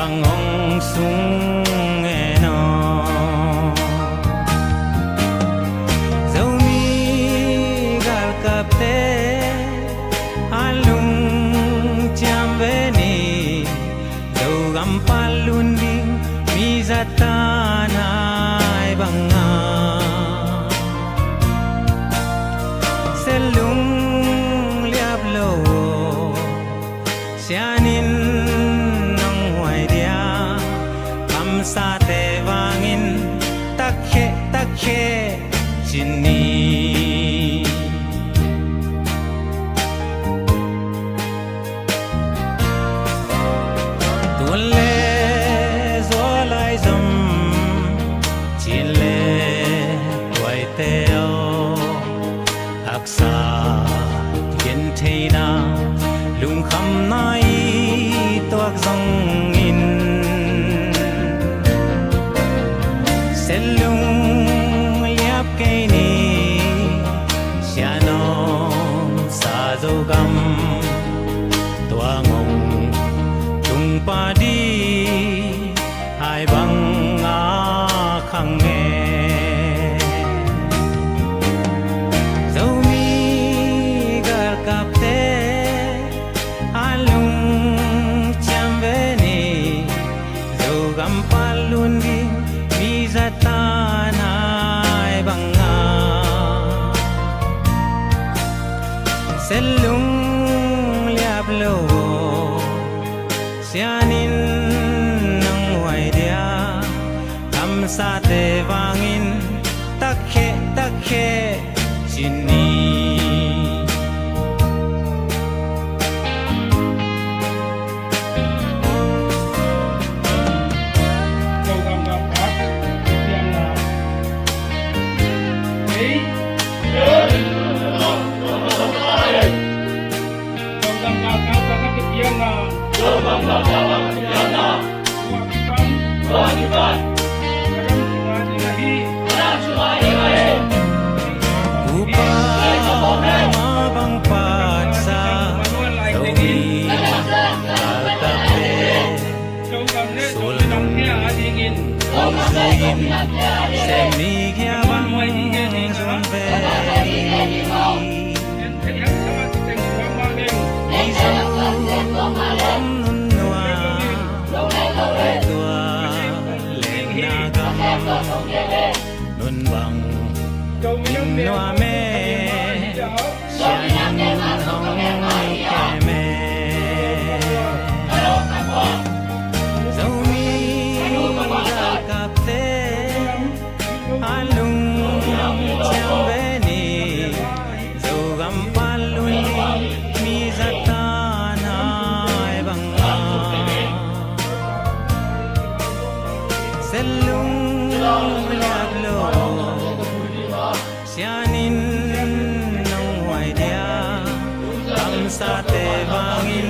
bangong sung eno zomi gal kapte alung chambeni zogam palunding mizatanay banga selung liablo sianin sa te vangin takhe takhe chini tulle zolai zum chile waiteo aksa gen theina lung kham nai toak zong in selung liap kaini sianom sa zogam tuangong tung padi hai bang a khang nge zomi gar kapte alung chambeni zogam palundi tanay banga selung liablo sianin ng waidia kam sa te vangin takhe takhe chini nun bang noa me sian hong keme zomi kapte alung chambeni zogam paluni mizatana banga selung liablo sianin ng waidia ang sa te vangin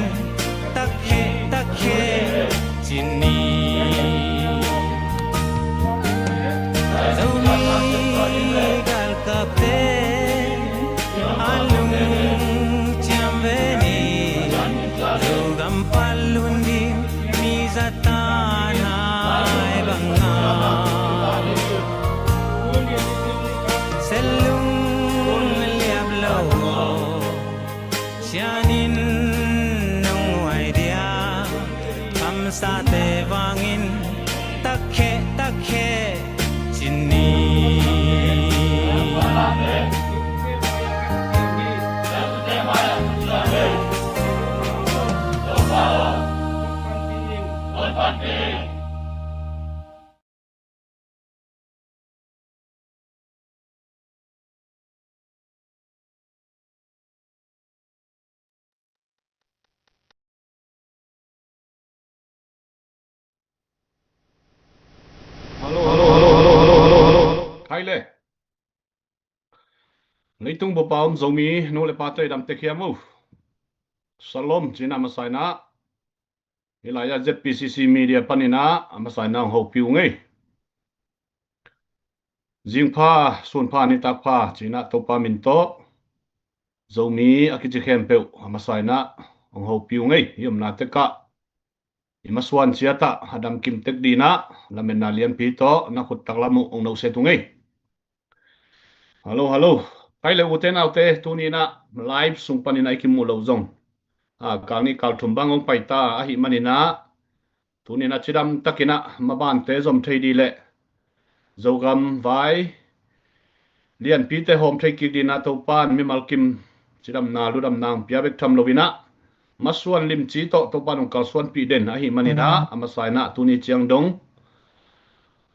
takhe takhe chini zomi gal kapte alung chambeni zogam palundi mizatana banga selung liablo sianin ng waidia kam sa te vangin takhe takhe chini Khai le leitung bo paum zomi no le patoi dam tekhiamu salom china masaina ilaya ZPCC media panina amasaina ho piu ngei jingpha sunpha ni takpha china topa minto zomi akichi khem pe amasaina ho piu ngei yumna teka imaswan siata hadam kim tek dina lamen na lian pi to na khut taklamu ong no se tungai halo kai le uten autte tuni na live sung panina ikim mu lo zong kalni kal thumbang ong paita a hi manina tuni na chidam takina maban te zom thei di le zogam vai lian pi te hom thei ki dina to pan mi malkim chidam na ludam nang pia bek tham lovina maswan lim chi to panung kal swan pi den a hi manina amasaina tuni chiang dong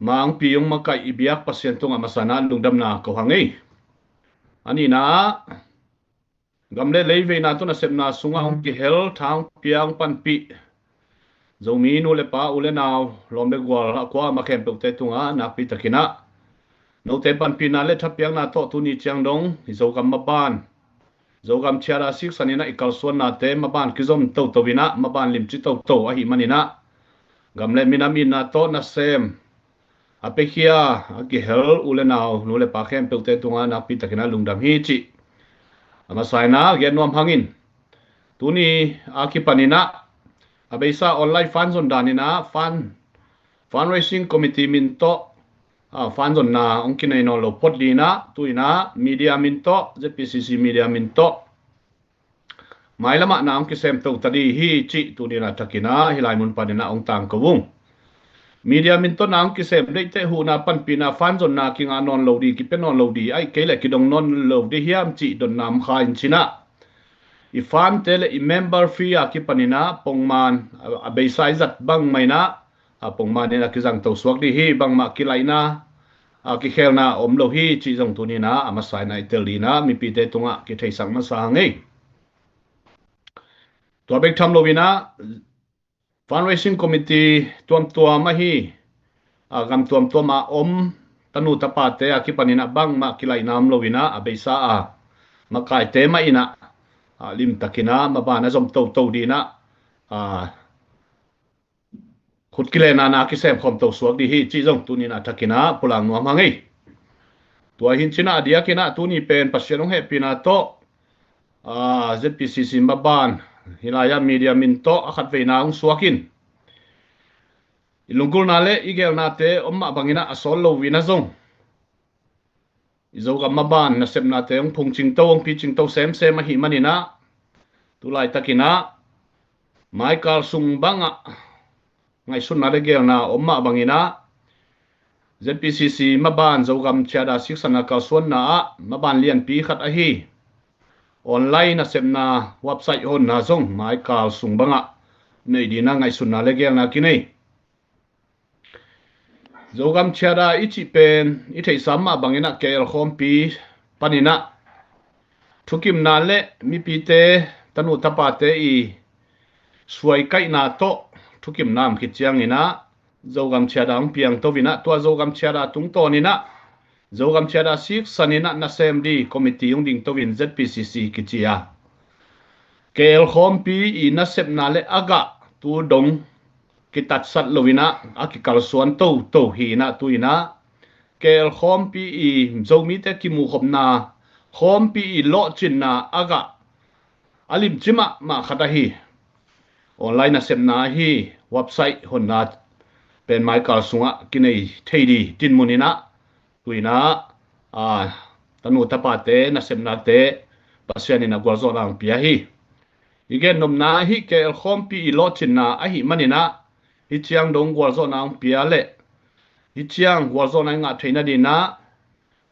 mang pi yung makai ibiak pasien tung amasana lungdam na ko hangi ani na gamle leive na to na semna sunga ong ki hel thang piang pan pi zomi nu le pa ule naw lom de gwal akwa ma khem pe te tunga na pi takina no te pan pi na le thapiang na to tuni chiang dong zo kam ma ban zo gam chiara sik sanina ikal suan na te ma ban ki zom to wina ma ban lim chi to a hi manina gamle minamin na to na sem apekhia aki hel ule naw nu le pa khem pe te tunga na pi takina lungdam hi chi ama saina ge nom hangin tuni aki panina abeisa online fund zon danina fundraising committee min to fund zon na ongkinai no lo pot dina tuina media min to zpcc media min to mailama na ongki sem to tadi hi chi tunina takina hilai mun panina ong tang kawung media min to na ongki sem dei te hu na pan pina fund zon na kinga non lo di ki pen non lo di ai kele ki dong non lo di hiam chi don nam khain china i fan tele i member fee a ki panina pongman a beisai zat bang maina a pongman ina ki jang to suak di hi bang ma ki laina a ki khelna om lo hi chi jong tunina ama sai na itelina mi pi te tunga ki thei sang ma sa ngei to bek tham lo wina fundraising committee tuam ma hi a gam tuam ma om tanu tapa te a ki panina bang ma ki laina am lo wina a beisa a ma kai te ma ina lim takina mabana zom to dina khut kile na ki sem khom to suak di hi chi jong tunina takina pulang nuam hangi tua hin china dia kina tuni pen pasianong he pina to zpcc maban hilaya media min to akhat veina ong suakin ilungkul na le igel na te omma bangina asol lo wina zong izo gam maban na sem na te ong phung ching to ong pi ching to sem ma hi manina tulai takina Michael sung banga ngai sun na le gel na omma bangina zpcc maban zo gam chada siksana ka suan na maban lian pi khat a hi online na sem na website hon na zong Michael sung banga nei dina ngai sun na le gel na kinai zogam chada ichi pen i thei samma bangina kel khompi panina thukim na le mi pi te tanu tapa te i suai kai na to thukim nam khi chiang ina zogam chada ang piang to vina to zogam chada tung to ni na zogam chada sik sanina na sem di committee ung ding to win zpcc kichia kel khompi i na sep na le aga tu dong kitat sat lovina akikal suan to hi na tuina kel khompi i zomi te kimu khopna khompi i lo chinna aga alim chima ma khata hi online semna hi website honna pen Michael sunga kinai theidi tin munina tuina tanu tapate na semna te pasiani na gwarzo lang pia hi igen nomna hi kel khompi i lo chinna a hi manina hi chiang dong gwarzo nang pia le hi chiang gwarzo na nga theina di na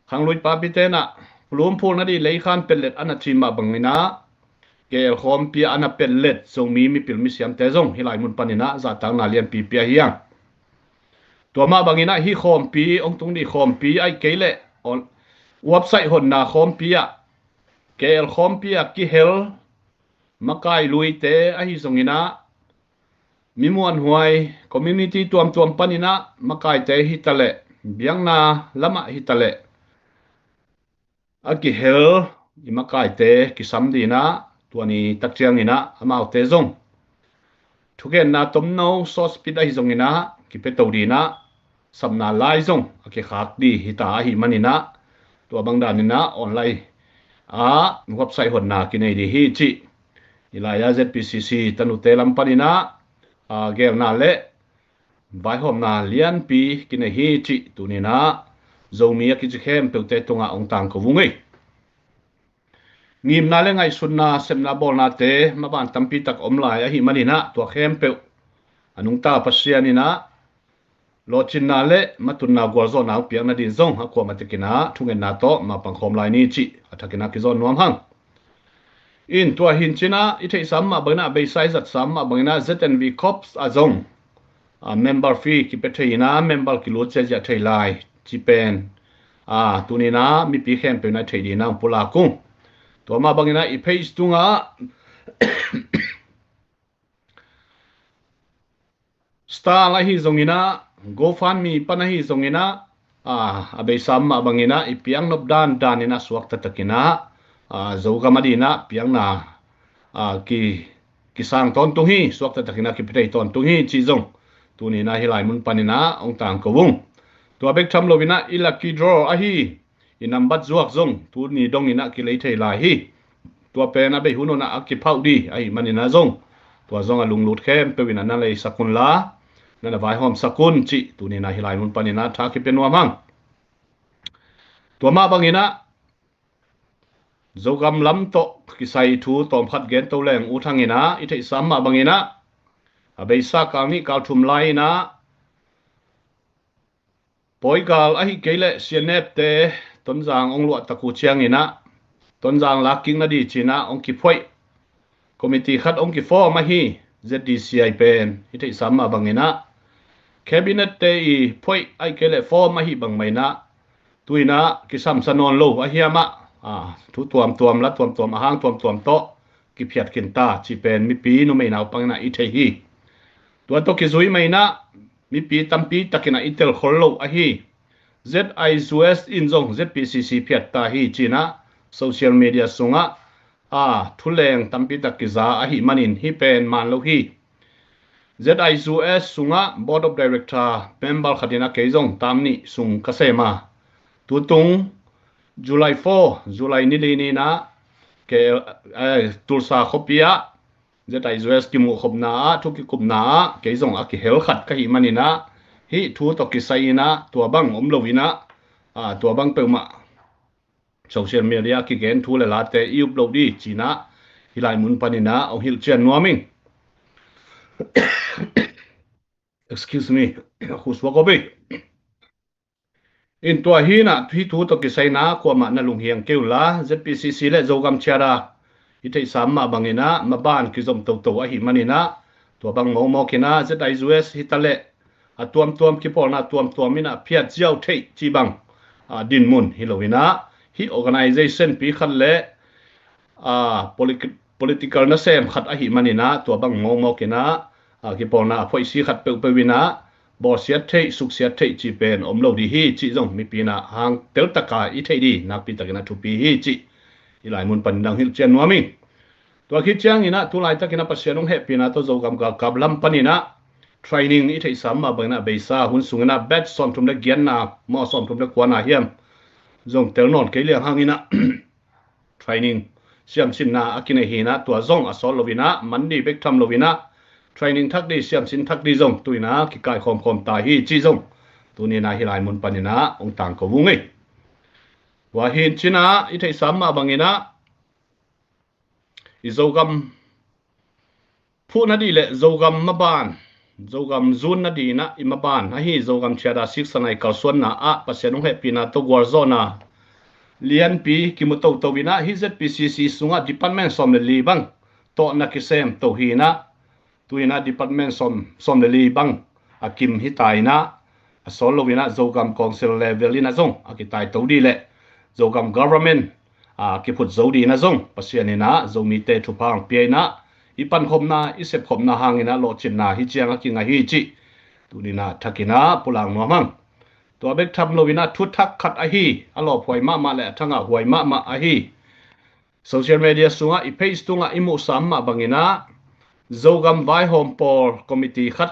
khangloi pa pite na plum phul na di lei khan pellet ana chima bangina kel khom pia ana pellet zomi mi pil mi siam te zong hilai mun panina za tang na lian pi pia hiang to ma bangina hi khom pi ong tung di khom pi ai kele on website hon na khom pia kel khom pia ki hel makai lui te a hi zongina mimuan huai community tuam panina makai te hitale biangna lama hitale aki hel imakai te kisam dina tuani takchiang ina amau te zong thugen na tomno sos pida hi zong ina kipeto dina samna lai zong aki khak di hita hi manina to bangdanina online website honna kinai di hi chi ilaya zpcc tanu te lam panina ger na le vai hom na lian pi kine hi chi tunina zomi ki khem pe te tunga ong tang ko vungi ngim na le ngai sunna semna bol na te ma ban tampi tak omlai a hi manina to khem pe anung ta pasianina lo chin na le matun na gor zo na piang na din zong ha ko matikina thungen na to ma pang khom lai ni chi athakina ki zo nuam hang in tua hin china I thei sam ma bana be sai zat sam ma bangina ZNV Corps a zong a member fee ki pe theina member ki lo che ja thei lai chi pen tunina mi pi khem pe na thei di na pula kung to ma bangina I page tunga star la hi zongina GoFundMe panahi zongina abe sam ma bangina I piang nop dan danina suak tatakina zoga madina piang na ki sang ton tung hi suak tatakina ki pei ton tung hi chi zong tuni na hilai mun panina ong tang ko wung to bek tham lovina I lucky draw a hi I number zuak zong tu ni dong ina ki lei thei lai hi to pe na be hunona ki phau di ai manina zong to zong a lung lut khem pe wina na lei sakun la na vai hom sakun chi tuni na hilai mun panina tha ki penwa mang to ma bangina zogam lam to ki sai thu tom khat gen to leng u thangina I thei sam ma bangina abe sa ka ni ka thum lai na poigal a hi kele sianep te tonjang ong lo taku chiang ina tonjang la king na di china ong ki phoi committee khat ong ki form ma hi ZDCI pen I thei sam ma bangina cabinet te I phoi ai kele form ma hi bang mai na tuina ki sam sanon lo a hiama thu tuam la tuam ahang tuam to ki phiat kin ta chi pen mi pi nu mai naw pangna I thei hi tua to ki zui mai na mi pi tampi takina itel khorlo a hi ZISUS injong ZPCC phiat ta hi china social media sunga thuleng tampi takiza a hi manin hi pen man lo hi ZISUS sunga board of director member khatina keizong tamni sung kasema tutung July 4 July ni na ke tulsa khopia ZISUS ki mu khopna thu ki kupna ke zong a ki hel khat ka hi manina hi thu to ki saina tua bang omlovina tua bang peuma social media ki gen thu le la te I upload di china hilai mun panina ong hil chen nuaming excuse me khuswa ko be in tua hi na thi thu to ki saina ko ma na lung hiang keula ZPCC le zogam chara I thei sam ma bangina ma ban ki zom to a hi manina to bang mo kina ZISUS hitale tuam ki polna tuam mina phiat jiao thei chi bang din mun hilowina hi organization pi khan le political na sem khat a hi manina to bang mo kina ki polna phoi si khat pe wina bo siat thei suk siat thei chi pen omlo di hi chi zong mi pina hang tel taka I thei di na pi takina thu pi hi chi ilai mun pan dang hil chen nuami to khi chang ina tu lai takina pasianong he pina to zogam ka kablam panina training I thei sam ma bangna beisa hun sungna batch som thum le gian na mo som thum le kwana hiam zong tel non ke liang hangina training siam sin na akine hina to zong asol lovina mandi bek tham lovina training thak di siam sin thak di zong tuina ki kai khom ta hi chi zong tuni na hilai mun panina ong tang ko wungi wa hin china I thei sam ma bangina izogam phu na di le zogam maban zogam zun na di na imaban ha hi zogam chada 6 sanai kalson na pasianong he pina to gorzona lian pi kimuto to wina hi ZPCC sunga department som le libang to na kisem to hina tuina department som le libang akim hitaina asolo wina zogam council level ina zong akitai to di le zogam government ki phut zodi na zong pasianina zomi te thupang piena ipan khomna isep khomna hangina lo chinna hi chianga kinga hi chi tunina thakina pulang nomang to bek tham lovina thu thak khat a hi alo phoi ma le thanga huai ma a hi social media sunga I page tunga imu sam ma bangina zogam vai hom por committee khat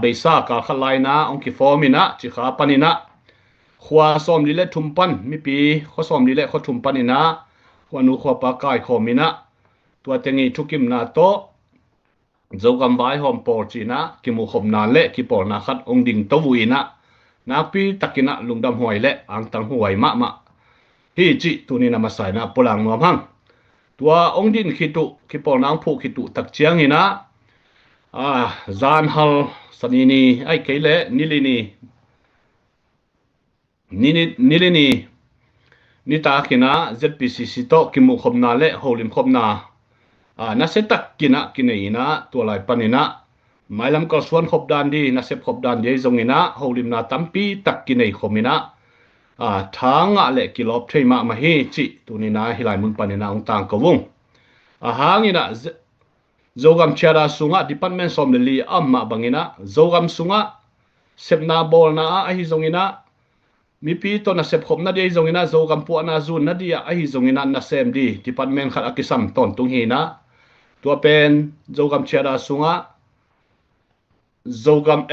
beisa ka khalaina ongki formina chi kha panina khwa som lile thumpan mi pi kho som lile kho thumpanina wanu kho pa kai khomina tua tengi thukim na to zogam vai hom por china ki mu khom na le ki por na khat ong ding to vuina na pi takina lungdam hoi le ang tang huai ma hi chi tuni na masai na polang nuam hang tua ong din khitu ki por nang phu khitu tak chiang ina zan hal sanini ai keile nilini ni ta kina ZPCC to ki mu khom na le holim khom na na se tak kina kineina tua lai panina mailam ko suan khop dan di na sep khop dan ye zongina holim na tampi tak kinei khomina thanga le kilop theima ma hi chi tunina hilai mun panina ong tang ko wung hangina zogam chara sunga department som le li amma bangina zogam sunga sepna bol na a hi zongina mi pi to na sep khop na de zongina zogam pu na zun na dia a hi zongina na sem di department khat akisam ton tung hi na tua pen zogam chara sunga zogam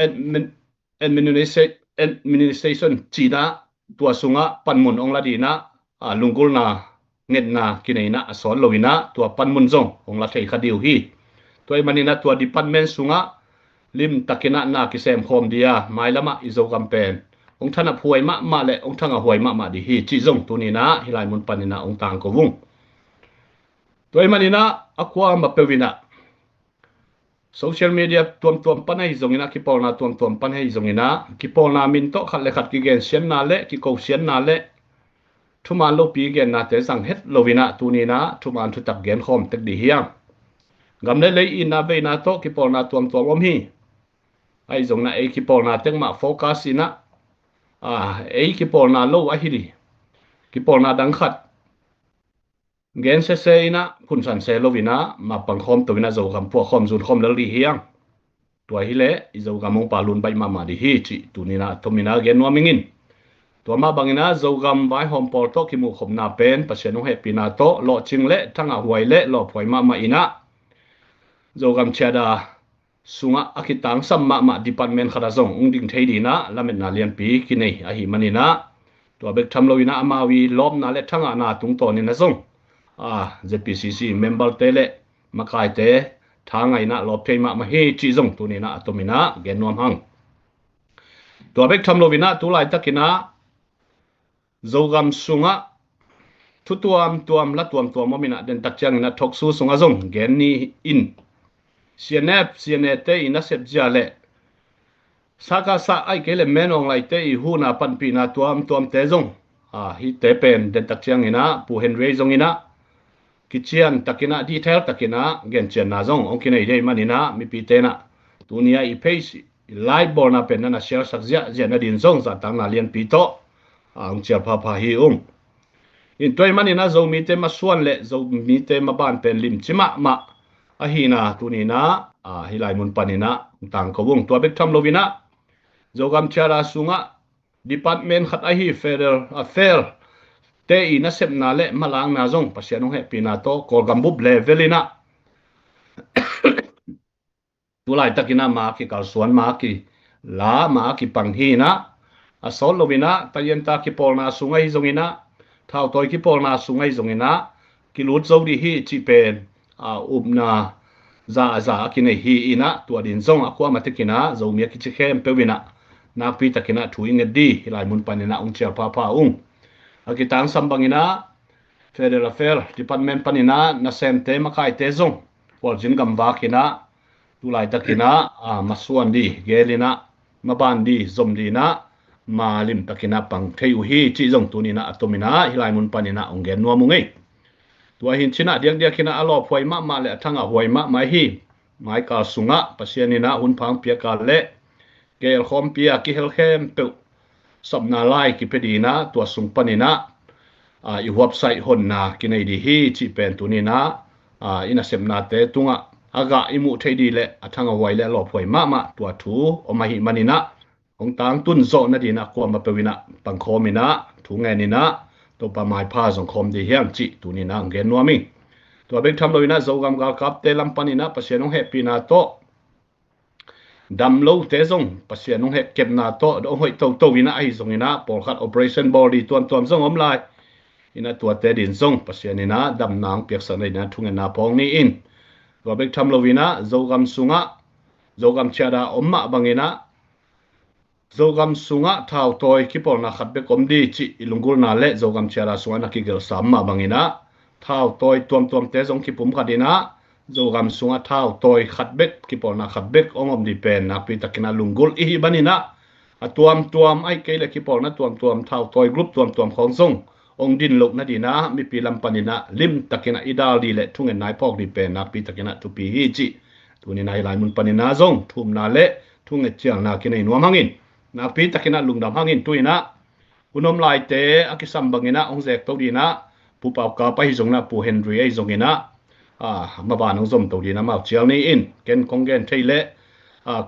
administration china tua sunga panmun ong ladina lungkul na nget na kineina ason loina tua panmun zong ong la thei khadiu hi toy manina tua department sunga lim takina na kisem khom dia mailama izogam pen ong thana phuai ma le ong thanga huai ma di hi chi zong tunina hilai mun panina ong tang ko wung toy manina akwa ma pewina social media tuam panai zongina ki polna tuam panai zongina ki polna min to khat le khat ki gen sian na le ki ko sian na le thuman lo pi gen na te sang het lovina tunina thuman thu tak gen khom tek di hiang gam le le in na ve na to ki polna tuam om hi ai zongna e ki polna tek ma focus ina e ki polna lo a hi di ki polna dang khat gen se ina kun san se lovina ma pang khom to ina zo gam po khom zun khom lal ri hiang tua hi le i zo gam ong palun bai ma di hi chi tunina tomina gen no mingin tua ma bangina zo gam bai hom por to ki mu khom na pen pasien ong happy na to lo ching le thanga huai le lo phoi ma ina zo gam chada sunga akitang sam ma department khara zong ong ding thei dina lamet na lian pi ki nei a hi manina tua bek tham loina amawi lom na le thanga na tung to ni na zong ZPCC member tele makai te thangai na lop thei ma hi chi zong tunina atomina gen nom hang tua bek tham lovina tu lai takina zogam sunga tuam la tuam momina den takchang na thoksu sunga zong gen ni in cnf te ina sep jale saka sa ai kele menong lai te I hu na pan pi na tuam te zong hi te pen den takchang ina pu henry zong ina kichian takina detail takina gen chen na zong ong kinai dei manina mi pi te na tunia I face live borna pen na share sakja je na din zong za tang na lian pi to ang chia pha hi in toy manina zo mi te ma suan le zo mi te ma ban pen lim chima ma a hi na tunina hilai mun panina tang ko wong to bek tham lovina zo gam chara sunga department khat a hi federal affair te ina sep na le malang na zong pasian ong happy na to kol gambub levelina tulai takina ma ki kal suan ma ki la ma ki pang hi na asol lovina tayenta ki polna sungai zongina thau toy ki polna sungai zongina ki lut zo di hi chi pen upna za ki nei hi ina tua din zong akwa matekina zo mi ki chi khem pewina na pi takina thuing di hilai mun panina ong chel pha akitang sambangina federal affair department panina na semte makai te zong por jin gam wa kina tulai takina masuan di gelina mabandi zomdina malim takina pang theu hi chi zong tunina atomina hilai mun panina onggen no mungei tua hin china diang kina alo phoi ma le thanga hoi ma mai hi mai ka sunga pasianina hun phang pia ka le gel khom pia ki hel khem pe sabna lai ki pedina tua sung panina I website hon na kinai di hi chi pen tunina ina semna te tunga aga imu thedi le athanga wai le lo phoi ma tua thu o mahi manina ong tang tun zo na dina ko ma pewina pangkhomina thu nge nina to pa mai pha zong khom di hiam chi tunina ngen nuami to bek tham loina zogam gal kap te lam panina pasianong happy na to damlo te zong pasianong he kep na to do hoi to ina ai zong ina por khat operation body tuam zong om lai ina tua te din zong pasianina dam nang piak sa na thungen na pong ni in tua bek tham lovina zogam sunga zogam chada omma bangina zogam sunga thau toy kipol na khat bek om di chi ilungul na le zogam chada sunga na kigel samma bangina thau toy tuam te zong kipum khadina zogam sunga thau toy khat bek kipol na khat bek ongom di pen na pi takina lungul i banina tuam ai ke le kipol na tuam thau toy group tuam khong zong ong din lok na dina mi pi lam panina lim takina idal di le thungen nai pok di pen na pi takina tu pi hi chi tuni nai lai mun panina zong thum na le thunge chiang na kinai nuam hangin na pi takina lungdam hangin tuina unom lai te akisam bangina ong zek to dina pu pau ka pa hi zong na pu henry ai zongina ma ba nong zom to dina ma chiang ni in ken kongen theile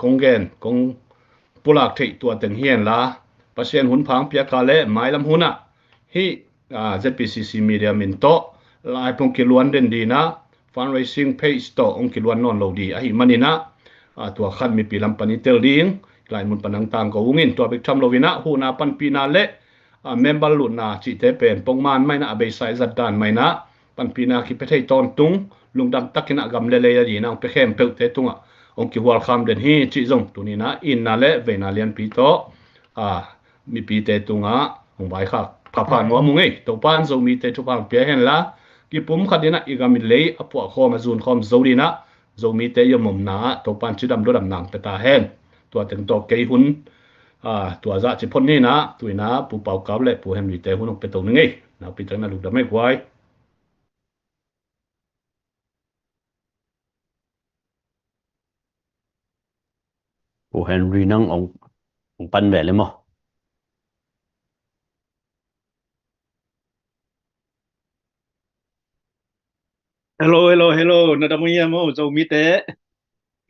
kongen kong pulak thei tua ten hian la pasien hun phang pia ka le mai lam huna hi ZPCC media min to lai pong kiluan den dina fundraising page to ong kiluan non lo di a hi manina tua khan mi pilam pani tel ding lai mun panang tang ko ungin tua bek tham lovina hu na pan pina le member lu na chi te pen pongman mai na abe sai zat dan mai na pan pina ki pe thei ton tung lungdam takina gam le le ya di na pe khem pe te tunga ong ki wal kham den hi chi zong tunina in na le ve na lian pi to mi pi te tunga ong bai kha papa no mu ngei to pan zo mi te thu pang pe hen la ki pum khadina igami le apu khom azun khom zodina zo mi te yomom na to pan chidam do dam nang ta hen tua teng to ke hun tua za chi phon ni na tuina pu pau kaw le pu hem mi te hun pe to ngei na pi tang na lu da mai kwai Pu Henry nang ông pan về lên mo hello na damuya mo zo mi te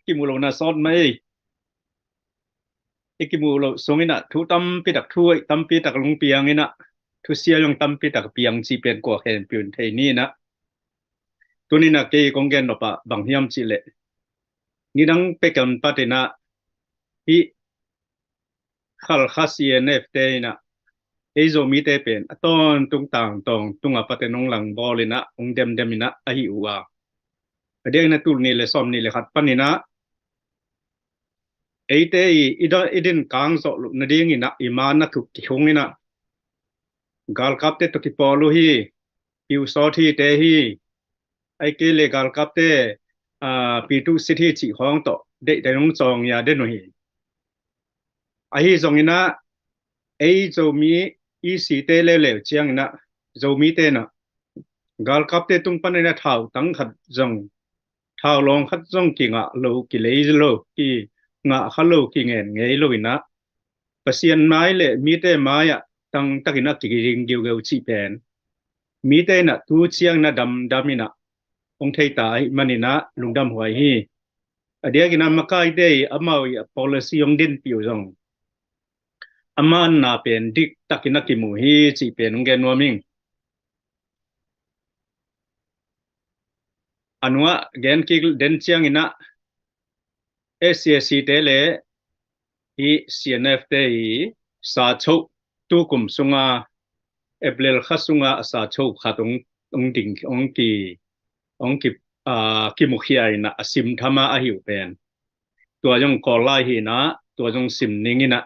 kimulo na son mai ikimulo songina thu tam pi dak thui tam pi tak lung piang ina thu sia yung tam pi tak piang chi pen ko hen pyun thei ni na tunina ke konggen no pa bang hiam chi le ni dang pe kan patina hi khal khasien ft na ezo mi te pen aton tung tang tong tunga patenong lang bolina ong dem ina ahi uwa adeng na tul ni le som ni le khat panina eite idin kang so na ding ina imana ku ki hungina gal kapte to ki polu hi piu so thi te hi ai ke le gal kapte p2 city chi hong to de nong chong ya de no hi ai zong ina ei zo mi i si te le chiang na zo mi te na gal kapte tung panina thau tang khat zong thau long khat zong ki nga lo ki le lo ki nga khalo ki ngen ngei lo ina pasien mai le mi te maya tang takina ki ring giu geu chi pen mi te na tu chiang na damina ong thei tai manina lungdam huai hi adia kina makai te amawi policy ong din piu zong aman na pen dik takina ki mu hi chi pen ong gen noming anwa gen ki den chiang ina SCSC te le hi CNF te hi sa chou tu kum sunga April khasunga sa chou khatung ong ding ong ki ki mukhia ina asim thama a hiu pen tua jong ko lai hi na tua jong sim ningina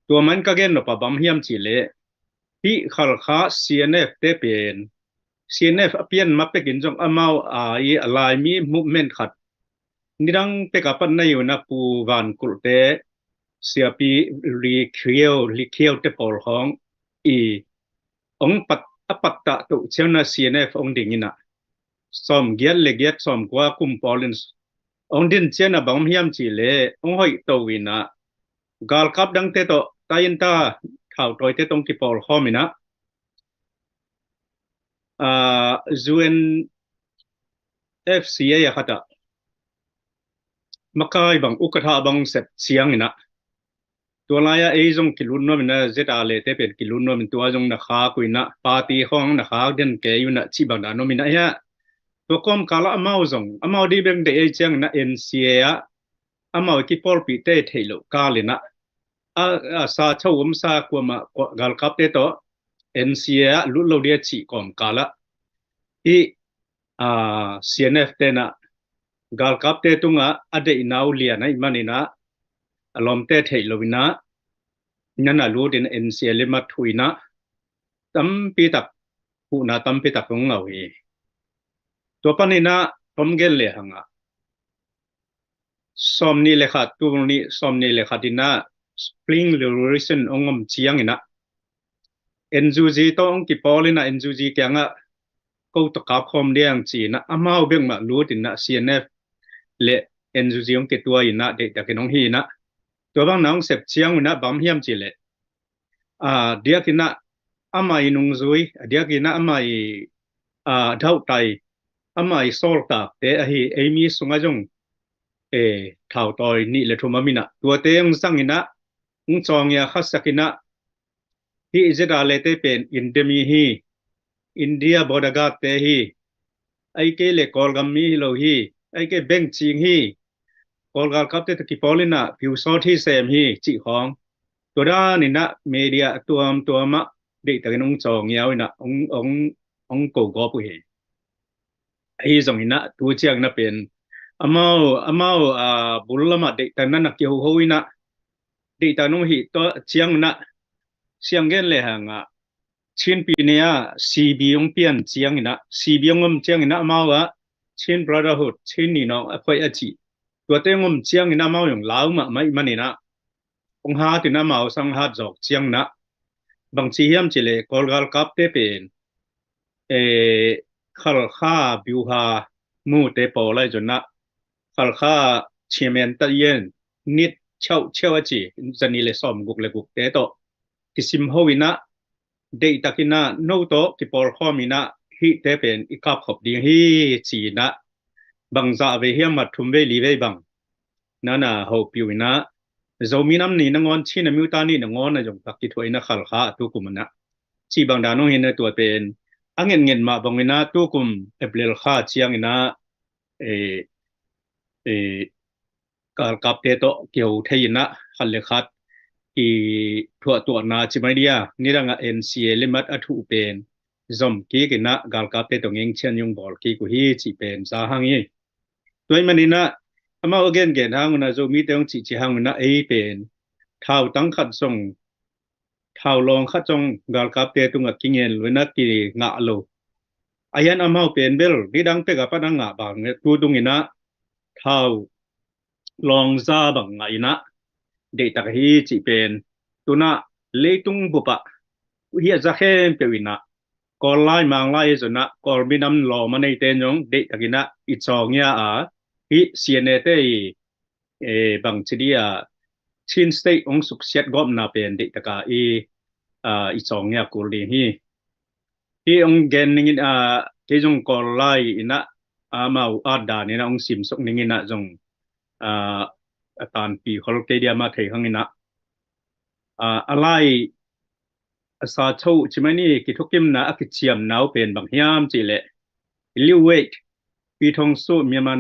tua man ka gen no pa bam hiam chi le hi khal kha CNF te pen CNF apian mapekin jong amau i alai mi movement khat nirang pekapan na yun na pu van kulte siapi li khieo te pol hong i ong pat apat ta tu chiang na CNF ong dingina som giat le giat som kwa kum polin ong din chiang na bang hiam chi le ong hoi to wina gal kap dang te to tayin ta thau toy te tong ki pol homina zuen FCA ya khata makai bang ukatha bang set siang ina tua laya ei jong kilun no mina zeta le te pen kilun no min tua jong na kha kuina party hong na kha den ke yuna chi bang na no mina ya to kom kala amau di beng de ei chang na NCA amau ki pol pi te thelo kalina a sa chawum sa kwama gal kap te to NCA lu lo dia chi kom kala i CNF te na gal kap te tunga ade inau lia na imanina alom te thei lovina nana ludin NCL ma thuina tampi tak puna tampi tak ngau hi to panina pomgel le hanga somni lekha turni somni lekha dina spring liberation ongom chiangina NUG to ong ki polina NUG kyanga ko to ka khom deang chi na amau beng ma ludin na CNF le NUG ong ke tua ina de ta kenong hi na to bang nang sep chiang na bam hiam chi le dia kina amai nung zui dia kina amai dhau tai amai sol ta te a hi amy sunga jong thau toi ni le thuma mina tua te ong sangina ung chong ya khasakina hi izra le te pen indemi hi India bodaga te hi ai ke le kolgam mi lo hi ai ke beng ching hi kolgal kap te ki polina piu so thi sem hi chi khong to da ni na media tuama de ta nong chong yaw na ong ko go pu hi ai zong ina tu chiang na pen amao bulama de ta na ki ho ina de ta nong hi to chiang na siang gen le hanga chin pi nia CB ong pian chiang ina CB ong chiang ina amawa chin brotherhood chin ni no akhoi achi to te ngom chiang ina mau yong lau ma mai manina ong ha ti na mau sang ha jok chiang na bang chi hiam chile kolgal kap te pen khal kha biu ha mu te po lai jona khal kha chairman ta yen nit chau achi zani le som guk le guk te to kisim hoina de takina no to ki por khomina hi te pen ikap khop ding hi chi na bang za ve hiam ma thum ve li ve bang nana ho piuina zominam ni nangon china miu ta ni nangon na jong tak ki thoina khal kha tu kumana chi bang da no hin na tu pen angen ma bangina tu kum april kha chiang ina e kal kap te to keu theina khal le khat i thua tu na chimaidia niranga NCA limat athu pen zom ki kina gal kap te to ngeng chen yung bol ki ku hi chi pen sa hangi toy manina ama again gen hanguna zo mi teong chi hanguna ei pen thau tang khat song thau long khat song gal kap te tunga kingen luina ki nga lo ayan amau pen bel bidang pe ga padang nga bang tu tungina thau long za bang nga ina de tak hi chi pen tuna leitung bupa hi za khem pe wina kol lai mang lai zona kol binam lo manei ten jong de takina I chong ya hi CNA te bang chidia chin state ong suk siat gom na pen de taka I chong ya kul li hi ong gen ningin ke jong kol lai ina mau ada ni na ong sim sok ningin na jong atan pi khol ke dia ma thei hangina alai sa chou chimani ki thokim na akichiam nau pen bang hiam chi le liu wait pi thong su myama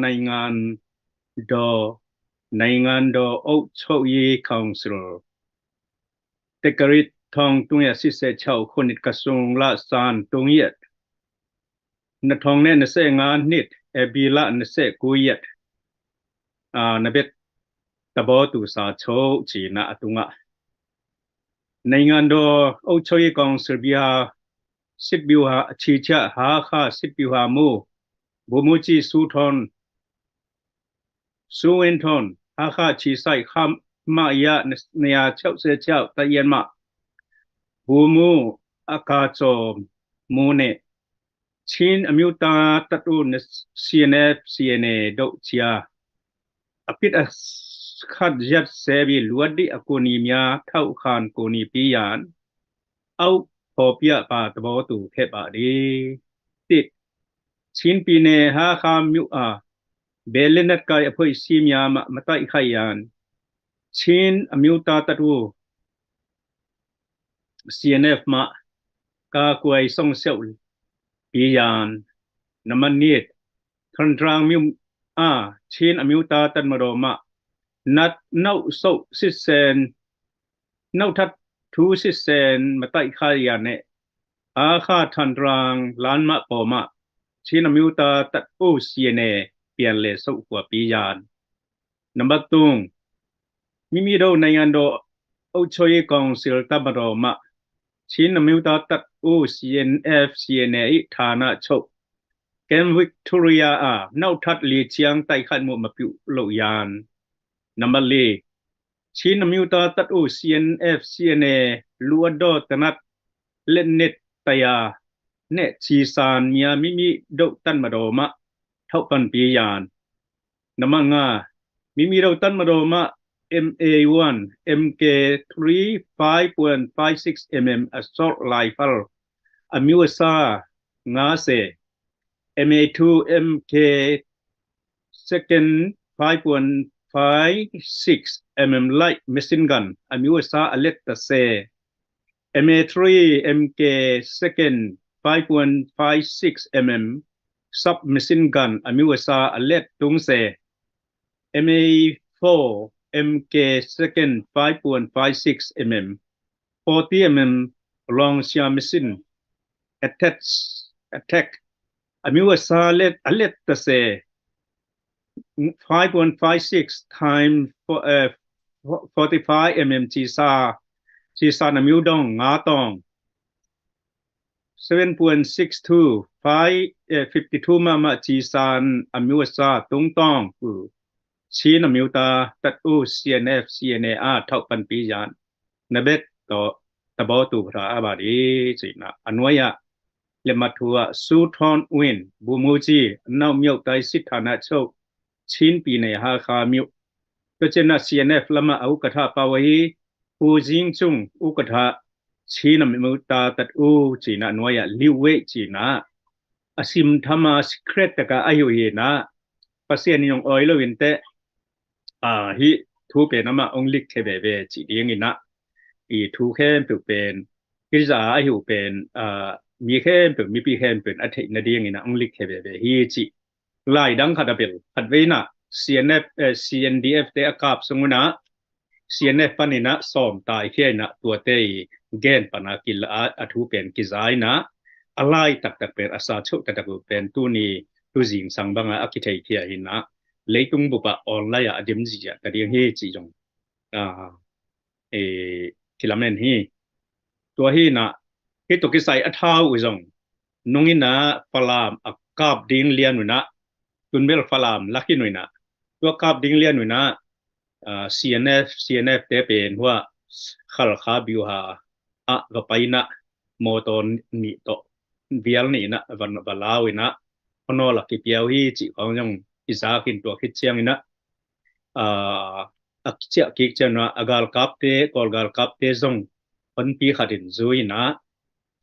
naingan do o chou yi council tekarit thong tuya si se chau khonit kasung la san tungyet na thong ne na se nga nit ebila na se kuyet na bet tabo tu sa chou chi na atunga naingan do o chou yi council bia sit biu ha chi cha ha kha sit biu ha mu bumuchi su thon su en thon ha kha chi sai kham ma ya nya chau se chau ta yen ma bumu aka chom mu ne chin amuta tatu ne CNF CNA do chia apit as khat jat sebi luadi akoni mya thau khan koni piyan au phopia pa tabo tu phe ba di tit chin pi ne ha kha myu belenat kai aphoi simya matai khayan chin amuta tatu CNF ma ka kuai song sel piyan namanit thandrang myu chin amuta tan maroma nat nau so sisen nau that thu sisen matai khayan ne kha thandrang lan ma poma chin amuta tat o CNA ลียนเลสุหัวปียานนับตุงมีโดในงานโดอุชอยกองศิลตบรมะชินมิวตาตัดอู CNF CNA ฐานะโชแกมวิกตอเรียนาวทัดลีเชียงไต้ขันมุมาปิวโลยานนับลีชินมิวตาตัดอู CNF CNA ลัวดอตนัดเล่นเน็ตตายาเนชีสานมีโดตันมาโดมะเท่าปันปียานนับงามีโดตันมาโดมะMA1 MK3 5.56 mm assault rifle Amusa ngase MA2 MK second 5.56 mm light machine gun Amusa aletta se MA3 MK second 5.56 mm submachine gun Amusa allet tung se MA4 MK second 5.56 mm 40 mm long machine attack Amusa allet se 5.56 times 45 mm ชีซานามิวดองงาตอง 7.62 52 มาชีซานอามิวซาตงตองชีนามิวตาตัดอู CNF CNA เท่าปันปียานนเบตต่อตะบอตูพระอาบาดีสินะอนุยะเลมาทัวสูทอนวินบูมูจีนาวมิวไตสิทธานะโชชินปีในฮาคามิวก็เจนะ CNF ละมาเอากระทาปาวฮีอูจิงจุงอุกทะชีนมิมุตาตัดอูจีนะนวยะลิเวจีนะอาซิมธรรมาสเครตกะอายุเยนะปัสยานิยงออยโลวินเตฮิทูเป็นน้ำมาองลิกเคเบเบจีเดียงินะอีทูเข้มเป็นกิจอายุเป็นมีเข้มเป็นมีปีเข้มเป็นอัฐินาเดียงินะองลิกเคเบเบฮิจีไล่ดังขัดเบลขัดเวนะ CNF CNDF เตะกับสมุนะCNF ปันนะสอมตายแค่นะตัวเตยเกณฑ์ปนากิลอาทูเป็นกิจายนะอะไรตักเป็นอาสาชุตักเป็นตัวนี้ตัวจิงสังบังอาคิเทียหินะเลยตุงบุปผาออนไลน์อดีมจีแต่เดียงเฮจีจงที่ลำเนินเฮตัวเฮนะที่ตัวกิจายอัฐาอุจงนงอินะฟลามอักกาบดิ้งเลียนวินะตุนเบลฟลามลักขินุยนะตัวกาบดิ้งเลียนวินะCNF เตเป็นหัวขลขาบิวหาก็ไปนะโมตอนนี่โตเบียลนี่นะวันบลาวินะพนอลักกิเปียวฮีจิของยังอิสากินตัวคิดเชียงนะอักเจกิกเจนะอากาลกับเตกอลกาลกับเตซงพันปีขัดินซุยนะ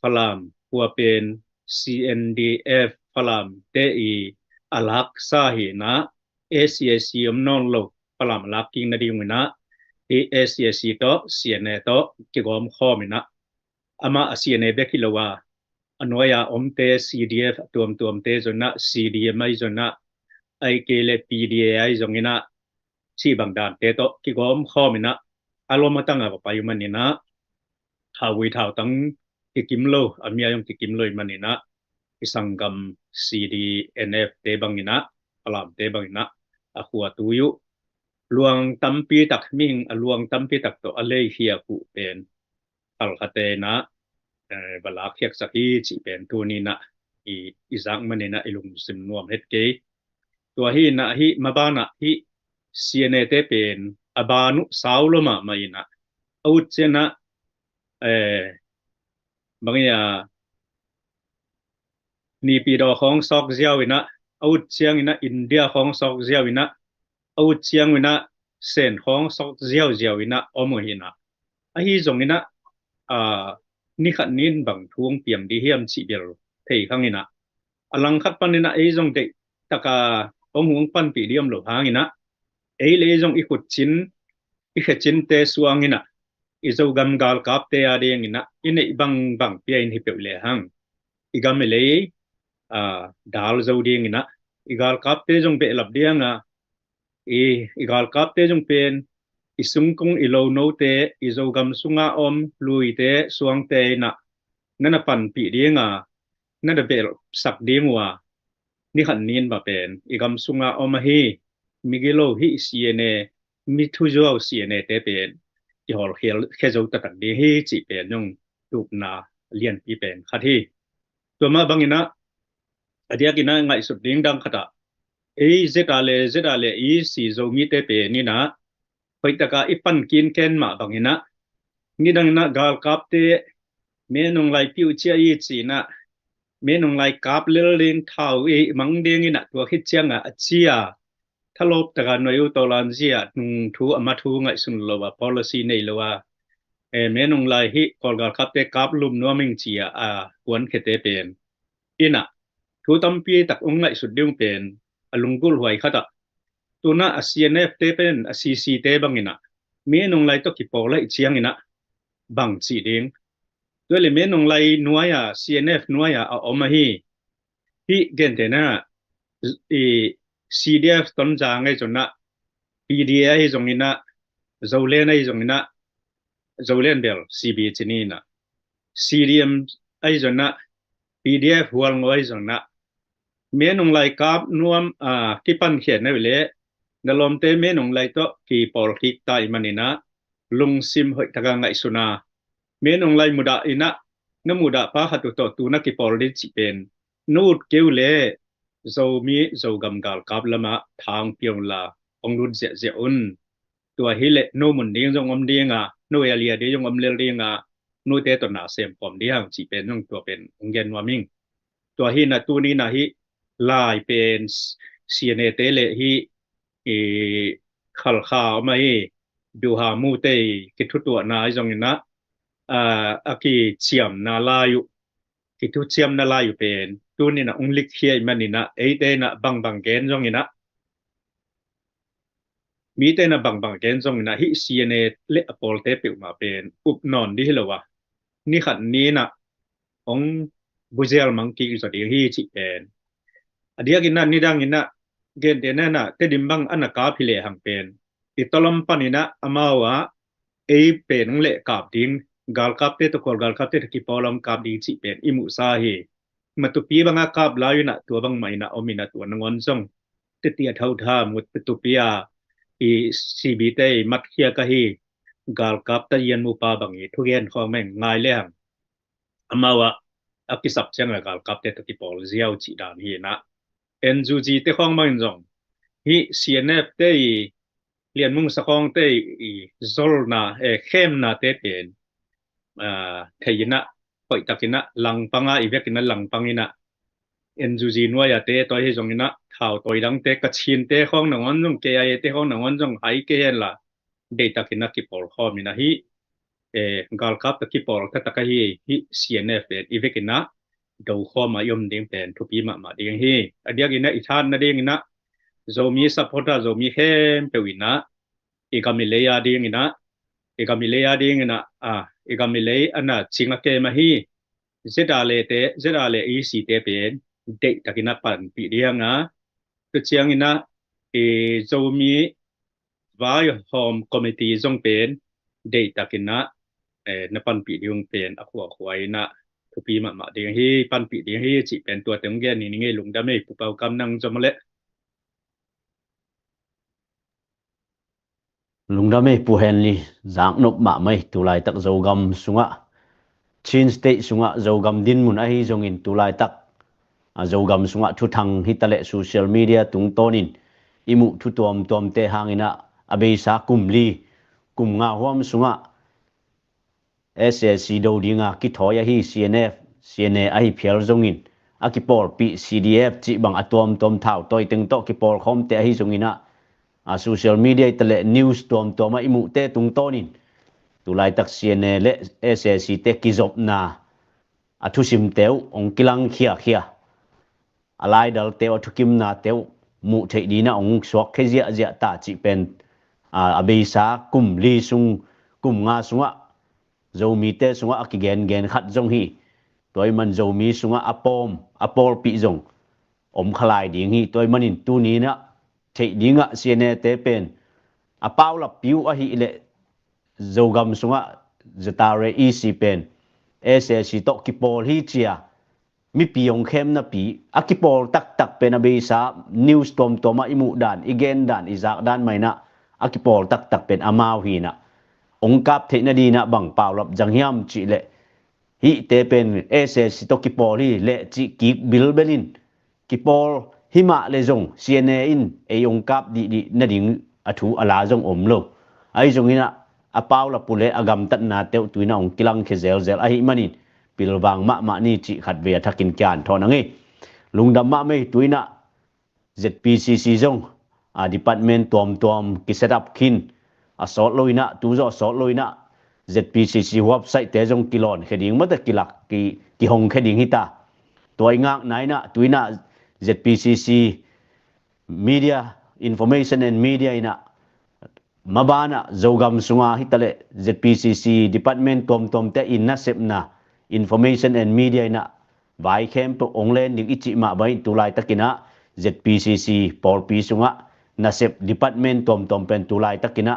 พลามหัวเป็น CNDF พลามเตอีอัลักซาหินะ ACAC อมนอนโลกพลามลักกิงนาดีมินะ ACAC โต CNA โตกิกอมข้อมินะอามา CNA เบกิลวาอันวยาอมเต CDF ตัวมเตจนะ CDM ไม่จนะไอเกเล PDA จงนะชีบังดานเตโตกิกอมข้อมินะอารมณ์มาตั้งกับไปมันนี่นะท้าวิท้าตั้งกิกิมโลอามียงกิกิมโลมันนี่นะอิสังกัม CDNF เตบังนี่นะพลามเตบังนี่นะอาขัวตุยุลวงตัมปีตักมิงลวงตัมปีตักโตอเลเฮียกุเป็นอัลคาเตนะบลาเคียกสักฮีจีเป็นตัวนี้นะอีสังมันนี่นะอิลุงซิมนวมเฮ็ดเกตัวฮีนะฮีมาบานะฮีเซียเนเตเป็นอบานุสาวลมาไม่นะอุจเจนะบางอย่างนี่ปีดอของซอกเซียววินะอุจเชียงวินะอินเดียของซอกเซียววินะอุจเชียงวินะเซนของซอกเซียววินะอมหินะไอ้จงวินะนี่ขัดนินบังทวงเปียมดีเฮียมชีเบลเทข้างนี้นะอลังคัดปันนี่นะไอ้จงเด็กตะกาองหวงปันปีเดียมหลบหางนี่นะไอ้เลยจงอีขุดชิ้นอีขชิ้นเตสวงนี่นะอีจงกำกาลกับเตอาเดียงนี่นะอินไอ้บังเปียอินฮิเปลเลยหังอีกำเลยดาลเจ้าเดียงนี่นะอีกาลกับเตจงเปลับเดียงอ่ะอีกาลกับเตจงเป็นอิสุงกงอิโลโนเตอิโจกำสุงาอมลุยเตสวงเตนะนั่นปันปีเดียงอ่ะนั่นเปลสักเดียงว่า นี่ขันนินมาเป็นอีกำสุงาอมาฮีมิกิโลฮิเซียเนมิทุจาวเซียเนเตเป็นอีหอลเคเจ้าตัดดีฮีจีเป็นยงรูปนาเลียนปีเป็นขัดที่ตัวมาบังอินะอดียกินะไงสุดดิ้งดังขัดเจตาเลอีสีโจมีเตเป็นนี่นะไปตะกาอีปันกินเกนมาบังอินะนี่ดังนะกาลกับเตเมนงไลพิวเชียอีจีนะเมนงไลกับเลี้ยงเท้ามังเดียงอินะตัวคิดเชียงเชียถ้าลบตะการนอยอุตลันเชียทูอามาทูไงสุนโลวา policy ในโลวาเมนงไลฮิกอลกาลกับเตกับลุมนัวมิงเชียกวนเขเตเป็นอินะทูตัมปีตักองไงสุดดิ้งเป็นลุงกุลหวยขัดตัวน่ะCNF เตเป็นCC เตบังอินะเมนงไลตกิปอลไลเชียงอินะบังสีดิ้งด้วยเลยเมนงไลนัวยา CNF นัวยาเอามาฮีเกนเตนะCDF ต้นจางไอ้จนนะ PDA ไอ้จงอินะเจ้าเล่นไอ้จงอินะเจ้าเล่นเบล CB จีนี่นะ CDM ไอ้จนนะ PDF หัวงไอ้จงนะเมนงไลกับนวมที่ปันเขียนในเวลานลมเตเมนงไลโตที่ปอลคิกตายมันนี่นะลุงซิมหอยตะกังไงสุนาเมนงไลมุดาอินะนมุดาป้าหัดตัวตูนักกิปอลดิจิเป็นนูดเกวเล่โจมีโจกำกาลกับละมาทางเปียงลาองรุนเสียอุนตัวฮิเลโนมุนเดียงจงอมเดียงโนเอเลียเดียงอมเลเดียงนูเตตนาเซมปอมเดียงจีเป็นงตัวเป็นองเย็นวามิงตัวฮินะตัวนี้นะฮิลายเป็นเซียเนเตเลฮิขัลข้าวมาฮิดูหามูเตกิทุตัวนาจงนะอากีเชียมนาลายุกิทุเชียมนาลายุเป็นตัวนี้นะองลิกเฮียมันนี่นะเตนะบังเกนจงนะมีเตนะบังเกนจงนะฮิเซียเนเลอปอลเตปิวมาเป็นอุบนอนดิเหรอวะนี่ขันนี้นะองบุเซลมังกีสุดที่ฮิจิเป็นอดียกินนั่นนี่ดังนี่นะเกณฑ์เดนน่ะเตดิมบังอันนักกาพิเลหังเป็นอิตลมปันินะอามาวะเป็นงเละกาบดิ้งกาลกับเตตกอลกาลกับเตตกิปอลมกาบดิ้งจิเป็นอิมุซาฮีมาตุปีบังกาบลายุนะตัวบังไม่นะอมินะตัวนงอนซงเตติยาเท่าท่ามุตตุปียาซีบีเตมัดเคียกะฮีกาลกับตะยันมุปาบังอีทุกเย็นของแม่งง่ายเลยหังอามาวะอักกิสับเชียงกาลกับเตตกิปอลเซียวจิดานฮีนะNUG เตข้องมันจงฮิ CNF เตเรียนมุ่งสกองเตโซลนาเข้มนาเตเป็นเทียนะปอยตักินะหลังปังอีเวกินะหลังปังอินะ NUG นัวยาเตตัวให้จงอินะข่าวตัวดังเตกชินเตข้องหนังวันจงเกียเตข้องหนังวันจงไฮเกียนละเดตักินะกิปอลข้อมินะฮิกาลกับตะกิปอลตะตะกะฮิ CNF เป็นอีเวกินะดูข้อมายมเด้งเป็นทุปีมาเด้งฮีอเดียกินะอิชานนะเด้งนะโจมีซัพพอร์ตโจมีเข้มเปวินะเอกามิเลยาเด้งนะเอกามิเลยาเด้งนะเอกามิเลยอันน่ะชิงะเกมาฮีเจดาเลอีสีเตเป็นเด็กตะกินะปันปีเดียงนะตัวเชียงนะโจมีวายโฮมคอมมิตี้จงเป็นเด็กตะกินะนปันปีเดียงเป็นอควายนะทุปีมาเดียงฮีปันปีเดียงฮีจิเป็นตัวเต็งแกนี่ไงลุงดำไม่ปุบเอากำนังจมเละลุงดำไม่ปูเฮนลีจางนบมาไม่ตุลายตักโจกำสุงะชินสเตสุงะโจกำดินมุนไอจงอินตุลายตักโจกำสุงะทุทังฮิตาเลโซเชียลมีเดียตุงต้นินอิมุทุตัวมเตหางินะอเบสากุมลีกุมงาหวมสุงะSSC ดูดีงาคิดถอยฮี CNA ไอเพียลจงอินอากิปอลปี CDF จิบังอตัวมเท่าตัวตึงโตกิปอลคอมเตฮีจงอินะโซเชียลมีเดียตะเลนิวส์ตัวมาอิมุเตตุงโตนินตุลายตัก CNA เล SSC เตกิจบนาทุสิมเตวองกิลังเขียอะไรดัลเตวทุกิมนาเตวมุเทดีนะองสวกเคเจียตาจิเป็นอเบสากุมลีซุงกุมงาซุงะโจมีเตสุงะอักเกนขัดจงฮีตัวมันโจมีสุงะอปอลปีจงขลายดิ่งฮีตัวมันอินตูนี้นะเทดิ่งะเซียเนเตเป็นเป้าลับปิวอะฮีเลโจกำสุงะจตาเรอีซีเป็นเอเซซิโตกิปอลฮีเจีย mi piyong khem na pi akipol tak pen abisa news toma imu dan igen dan izak dan maina akipol tak pen amau hi na ongkap the na di na bang paulap janghiam chi le hi te pen ss to kipol hi le chi ki bil belin kipol hima le jong cna in e ongkap di na ding athu ala jong omlo ai jong ina apau la pule agam tat na teu tuina ong kilang khezel zel ai manin pilwang ma ni chi khat ve thakin kyan thon angi lungdam ma me tuina zpcc jong a department tom ki setup khin a sot loina tu zo sot loina zpcc website te jong kilon heading ma ta kilak ki hong heading hita toy ngak naina tuina zpcc media information and media ina mabana zogam sunga hitale zpcc department tom te in na sepna information and media ina vai khem to onglen ning ichi ma bai tulai takina zpcc por pi sunga na sep department tom pen tulai takina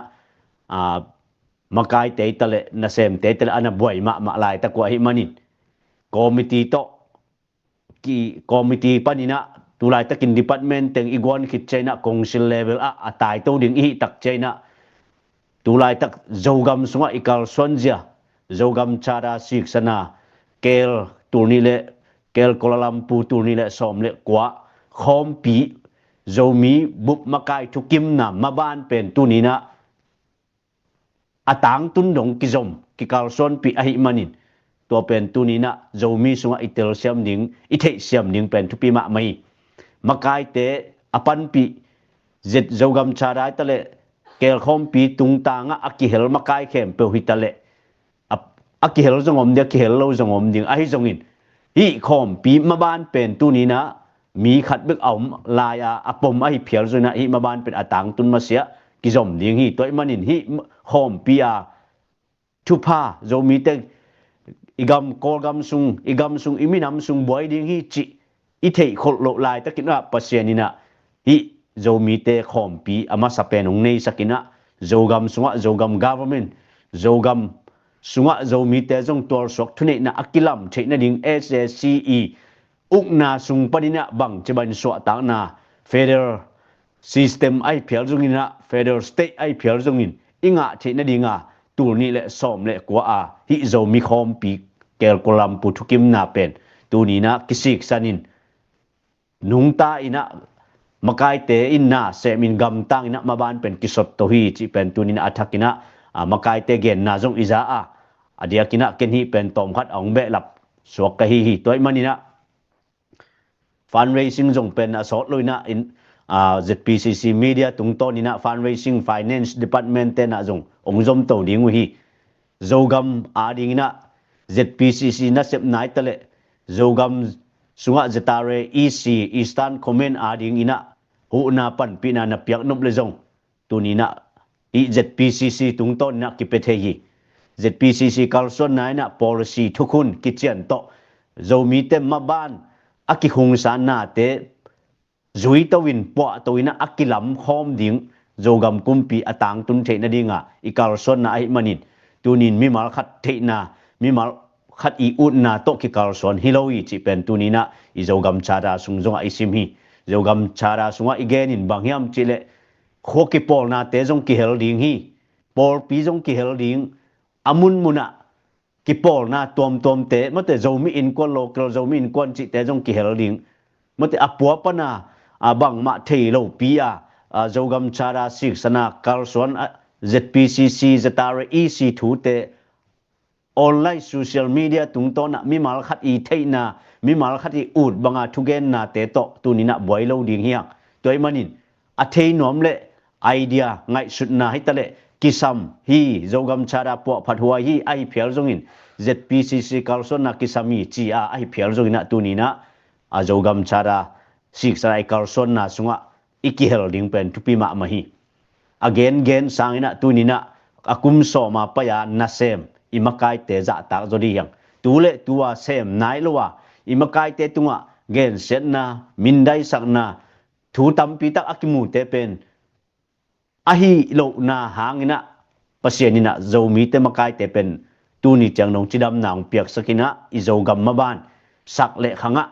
makai te tale na sem te tale ana boy ma lai ta ko hi manin committee to ki committee panina tulai takin department teng igwan khit china council level a atai to ding hi tak china tulai tak zogam sunga ikal sonja zogam chara sik sana kel turnile kel Kuala Lumpur turnile somle kwa khom pi zomi bup makai thukim na maban pen tunina atang tun dong ki zom ki kal son pi ahi manin to pen tunina zomi sunga itel siam ning ithei siam ning pen thupi ma mai makai te apan pi zet zogam chara tale kel khom pi tung tanga akihel makai khem pe hitale akihel zongom de kihel lo zongom ding ahi zongin hi khom pi maban pen tunina mi khat bek aum laya apom ahi phial zona hi maban pen atang tun ma sia ki zom ding hi toy manin hi khom pi a thupa zomi te igam kolgam sung iminam sung boy ding hi chi ithei khol lo lai takina pasianina hi zomi te khom pi ama sapen ong nei sakina zogam sunga zogam government zogam sunga zomi te jong tor sok thune na akilam theina ding SSCE ukna sung panina bang cheban so ta na federal system ai phial jungina federal state ai phial jungin inga theina dinga turni le som le kwa a hi zomi khom pi kel kolam pu thukim na pen tunina kisik sanin nungta ina makai te inna semin gam tang ina maban pen kisot to hi chi pen tunina athakina makai te gen na jong iza a adia kina ken hi pen tom khat ong be lap sok ka hi toy manina fundraising jong pen asot loina in zpcc media tung to nina fundraising finance department te na jong ongjom to ding hi zogam ading na zpcc na sep nai tale zogam sunga zetare EC Eastern Command ading ina hu na pan pina na piak nop le jong tunina i zpcc tung to na kipethe hi zpcc kalson nai na policy thukun kichian to zomi te maban aki hung san na te zui tawin po tawina akilam khom ding zogam kumpi atang tun the na dinga i kalson na ai manin tunin mi mal khat the na mi mal khat i ut na to ki kalson hiloi chi pen tunina i zogam chara sungjong ai sim hi zogam chara sunga igen in bangyam chile khoki pol na te jong ki hel ding hi pol pi jong ki hel ding amun muna ki pol na tom te mate zomi in kon local zomi in kon chi te jong ki hel ding mate apua pana abang ma thei lo pi a zogam chara sik sana kalson zpcc zetare EC2 te online social media tung to na mi mal khat i theina mi mal khat i ut banga thugen na te to tunina boilo ding hiang toy manin a thei nom le idea ngai sut na hitale kisam hi zogam chara po phathua hi ai phial zongin zpcc kalson na kisami chi a ai phial zongina tunina a zogam chara sik sai kalson na sunga ikihel ding pen tupi ma mahi again gen sangina tunina akum so ma paya nasem imakai te za ta zodi yang tule tua sem nai lowa imakai te tunga gen set na mindai sakna thu tampi tak akimu te pen ahi lo na hangina pasianina zomi te makai te pen tuni changnong chidam nang piak sakina izogam maban สักเละขังะ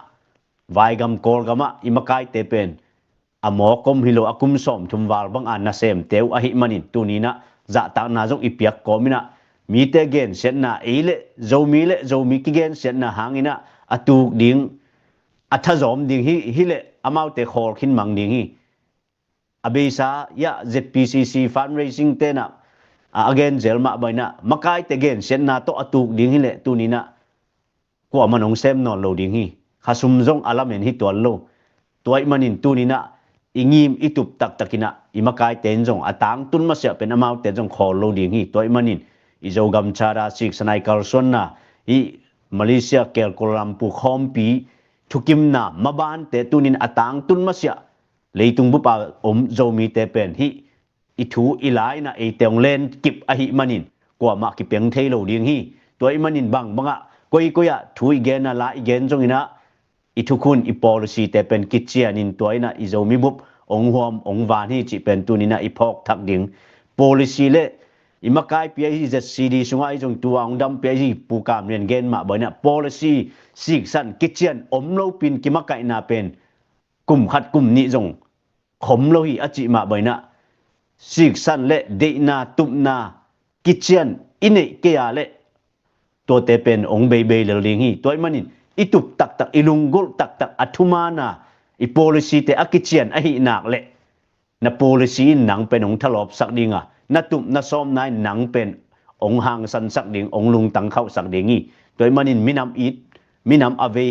ไว้กำกอลกำะอิมากายเตเป็นอมอกมฮิโลอากุมสมทุมวาลบังอันนาเซมเตวอหิมันินตูนีนะจะตากนาจงอิเปียกกอมินะมีเตเกนเซนนาเอเลโจมีกิเกนเซนนาหางินะอตูกดิงอัทจอมดิงฮิเลอมาเตคอลขินมังดิงฮิอเบซายะ ZPCC fundraising เตนะagain zel ma baina makai te gen sen na to atuk ding hi le tu ni na ko manong sem non lo ding hi khasum jong alamen hi tol lo toy manin tu ni na ingim itup tak takina imakai ten jong atang tun ma sia pen amau te jong khol lo ding hi toy manin izogam chara sik sanai kalson na i Malaysia kel kolampu khompi thukim na maban te tunin atang tun ma sia leitung bu pa zomi te pen hi ithu ilai na e teong len kip a hi manin kwa ma ki peng thei lo ding hi toy manin banga koya thui gen na la igen jong ina ithu khun I policy te pen kichianin toy na izomi bup ong hom ong van hi chi pen tunina ipok thak ding policy le imakai pi hi ZCD sunga I jong tuang dam pi hi pukam ren gen ma boina policy sik san kichian omlo pin kimakai na pen kum khat kum ni jong khom lo hi achi ma boina sik san le de na tum na kichian ine ke ya le to te pen ong be le ling hi toy manin itup tak ilunggol tak athumana I policy te akichian a hi nak le na policy nang pen ong thalop sak dinga na tup na som nai nang pen ong hang san sak ding ong lung tang khau sak dingi toy manin minam ave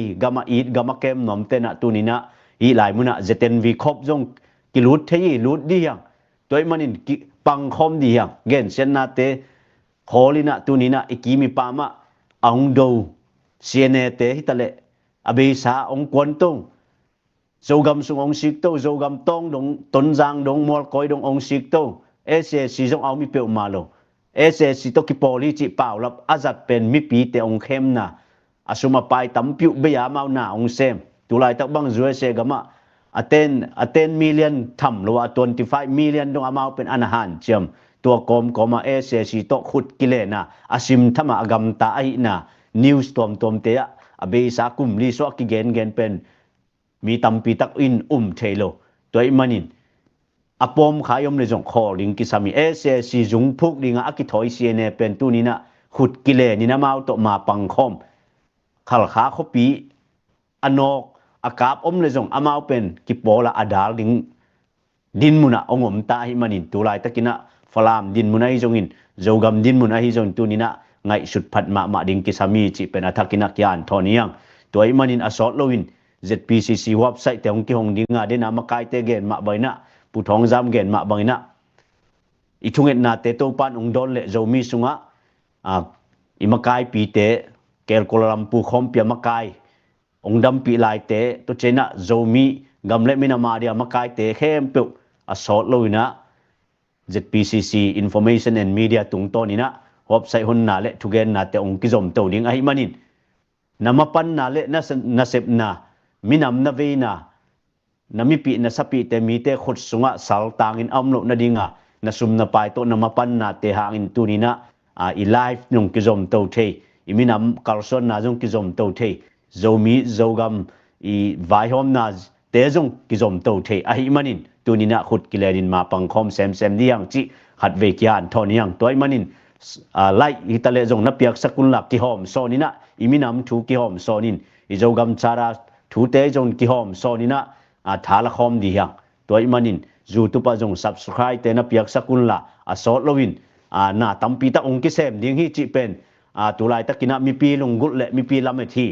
gama kem nom te na tunina hi lai muna ZNV khop jong kilut thei lut diang toy manin pang khom diang gen sen na te kholina tunina ikimi pama ong do CNA te hitale abe sa ong kwantong zogam sung ong sik to zogam tong dong ton jang dong mol koi dong ong sik to SSC jong au mi pe malo SSC to ki poli chi paw lap azat pen mi pi te ong khem na asuma pai tam piu be ya mau na ong sem tulai tak bang zue se gama aten million tham lo 25 million dong amau pen anahan chamตัวกอมมาSSC to khut kile na asim thama agam ta ai na news tom te a be sa kum li so ki gen pen mi tampi tak in thelo toy manin apom khayom le jong kholing ki sami SSC jung phuk dinga aki thoi CNA pen tu ni na khut kile ni na mau to ma pang khom khal kha khopi anok akap le jong amau pen ki pola adal ding din muna ongom ta hi manin tulai takina falam din munai jongin zogam din munai jong tunina ngai sut phat ma ding ki sami chi pen athakina kyan thoniang toy manin asot loin ZPCC website te ong ki hong dinga de na makai te gen ma baina pu thong jam gen ma bangina ithunget na te to pan ong don le zomi sunga imakai pi te kel kolampu khom pia makai ong dam pi lai te to chena zomi gamle mina ma dia makai te khem pe asot loina ZPCC Information and Media tung to ni na website hun na le thugen na te ong ki zom to ding ai manin namapan na le na sep na minam na ve na namipi na sapi te mi te khut sunga sal tangin amlo na dinga na sum na pai to namapan na te hangin tunina I live nung ki zom to the I minam kalson na jong ki zom to the zomi zogam I vai hom na te jong ki zom to the ai manin tunina khut kilerin ma pang khom sem diang chi khat ve kyan thoniang toy manin lai hitale jong na piak sakun lak ki hom sonina iminam thu ki hom sonin izogam chara thu te jong ki hom sonina thala khom diang toy manin YouTube jong subscribe te na piak sakun la asot lowin na tampi ta ong ki sem ding hi chi pen tulai takina mi pi lunggul le mi pi lamethi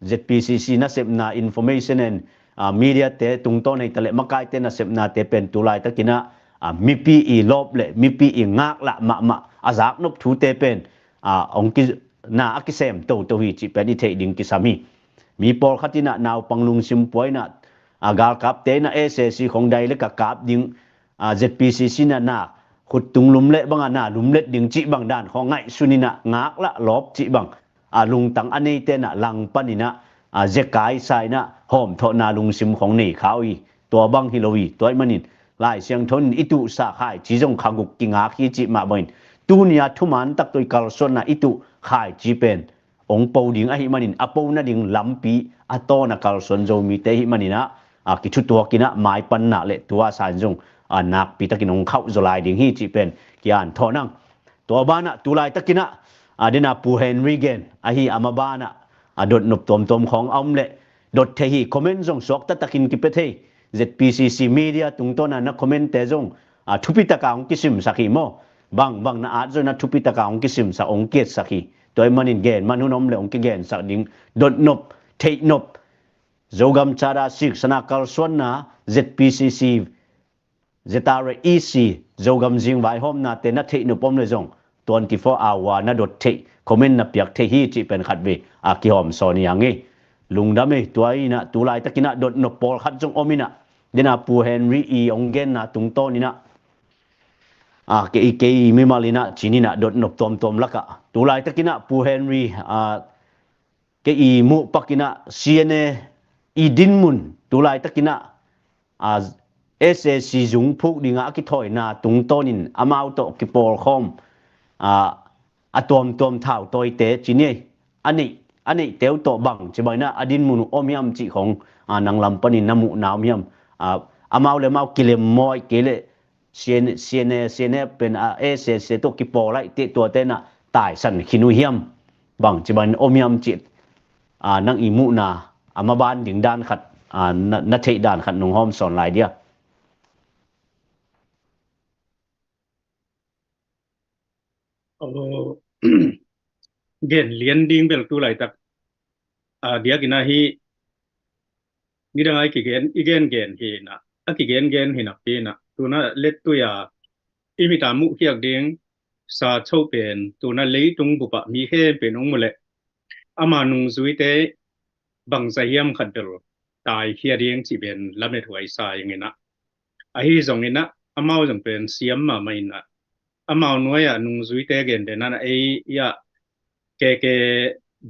ZPCC na sep na information and media te tungto nei tale makai te na sep na te pen tulai takina mi pi I lob le mi pi I ngak la ma azak nop thu te pen ong ki na akisem to hi chi pen I the ding ki sami mi por khatina naw panglung sim poina agal kap te na SSC khong dai le ka kap ding ZPCC na khut tung lum le banga na lum let ding chi bang dan khong ngai sunina ngak la lob chi bang lung tang anei te na lang panina zekai sai na hom tho na lung sim khong nei khawi to bang hiloi toy manin lai siang thon itu sa khai chi jong khanguk ki nga khi chi ma boin tunia thuman tak toi kalson na itu khai chi pen ong po ding a hi manin apo na ding lampi ato na Carlson zo mi te hi manina ki chu to kina mai pan na le tua san jong nak pi takin ong khau zo lai ding hi chi pen kian thonang to bana tulai takina adina pu Henry gen a hi amabana adot nop tom tom khong om le dot the hi comment jong sok ta takin ki pe the ZPCC media tungtona na comment te jong thupi taka ong kisim sakhi mo bang na at zo na thupi taka ong kisim sa ong ket sakhi toy manin gen manunom le ong ki gen sa ding dot nop thei nop zogam chara sik sana Carlson na ZPCC zetare EC zogam jing vai hom na te na thei nop om le jong 24 hour na dot thei comment na piak thei hi chi pen khat ve ki hom soni angi lungdame tuai na tulai takina dot nop pol khat jong omina dina pu Henry ong gen na tungto ni na ke mi malina chinina dot nop tom laka tulai takina pu Henry ke mu pakina CNA dinmun tulai takina SSC jung phuk dinga ki thoi na tungtonin amau to ki pol khom atom thau toi te chini ani teu to bang chibaina adin mun omiam chi khong nang lam pani namu naumiam amau le mau kilem moi kele CNA pen SSC to ki pol lai te to te na tai san khinu hiam bang chiban omiam chi nang imu na amaban ding dan khat na thei dan khat nong hom son lai dia gen lian ding bel tu lai tak dia kina hi ni dang ai ki gen hi na ki gen hi na pe na tu na let tu ya imi ta mu hiak ding sa chou pen tu na lei tung bu pa mi he pe nong mu le ama nung zui te bang sa hiam khat bel tai hia ding chi ben lam ne thwai sa yang ina a hi zong ina amao jong pen siam ma mai na amao noya nung zui te gen de na ai ya ke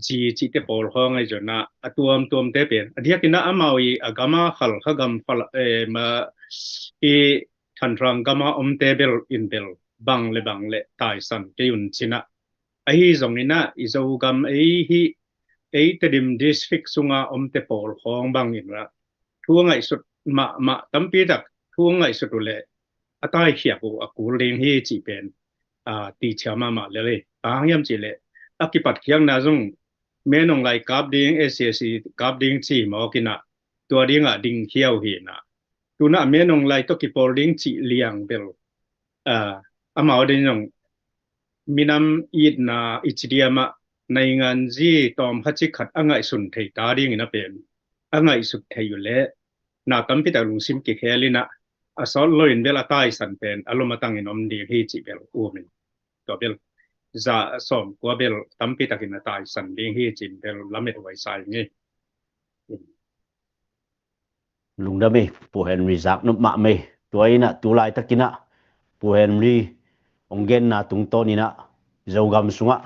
ji te pol hong ai jona atuam tuam te pen adia kina amao I agama khal khagam fal ma I thanrang gama om te bel in bel bang le tai san ke yun china ai zong ina izo gam ai te dim district sunga om te pol hong bang in ra thuangai sut ma tampi dak thuangai sut le atai khia ko akul leng hi chi pen ti chama ma le angyam chi le akipat khiang na jong menong lai kap ding SCC kap ding chi mo kina tua ding ding hiao hi na tuna menong lai to ki por ding chi liang bel amao ding jong minam id na ichdiama nai ngan ji tom hachi khat angai sun thei ta ding na pen angai suk thei le na tampi ta lung sim ki khelina asol loin bela tai san pen aloma tang in om di hi chi bel umin to bel za som ko bel tampi takin tai san ding hi chin bel lamet wai sai nge lungdame pu Henry zak nup ma me tuaina tulai takina pu Henry ongen na tungto ni na zogam sunga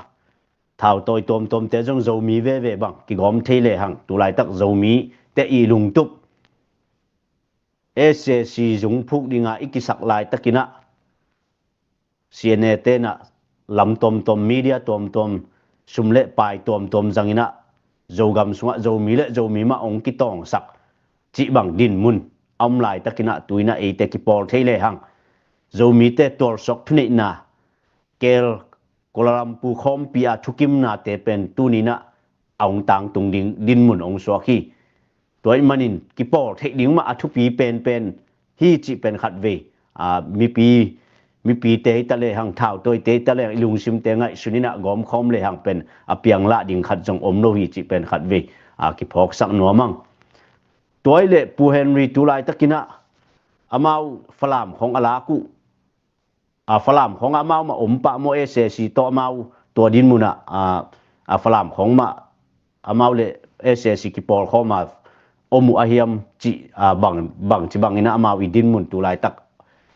thau toi tom te jong zo mi ve bang ki gom thele hang tulai tak zo mi te I lung tup SSC jung phuk dinga ikisak lai takina CNA te na lam tom media tom sumle pai tom zangina zogam sunga zo mi ma ong ki tong sak chi bang din mun om lai takina tuina e te ki pol thele hang zo mi te tor sok thne na kel Kuala Lumpur khom pia thukim na te pen tunina ong tang tung ding din mun ong so khi toy manin ki pol thei ding ma athu pi pen hi chi pen khat ve mi pi te ta le hang thau toy te ta le lung sim te ngai sunina gom khom le hang pen apiang la ding khat jong om no hi chi pen khat ve ki phok sak no mang toy le pu Henry tulai takina amau falam khong ala ku falam khong amau ma pa mo SSC to amau to din muna falam khong ma amau le SSC ki pol khoma omu ahiam chi bang chi bang ina amau idin mun tulai tak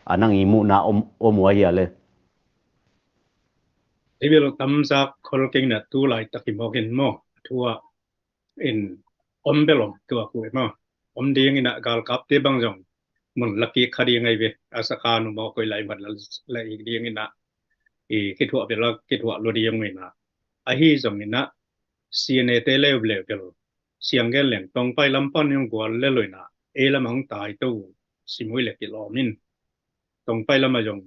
anang imu na omu ahia le ibel tamza kholking na tu lai takimokin mo thua in ombelom tua ku mo om ding ina gal kap te bang jong mun laki khadi ngai ve asaka nu mo koi lai ban la ik ding ina ki thua bela ki thua lo ding ina a hi jong ina CNA te le ble pel siang gen leng tong pai lam pan yong gwal le loina e lam hang tai to simui le ki lo min tong pai lam jong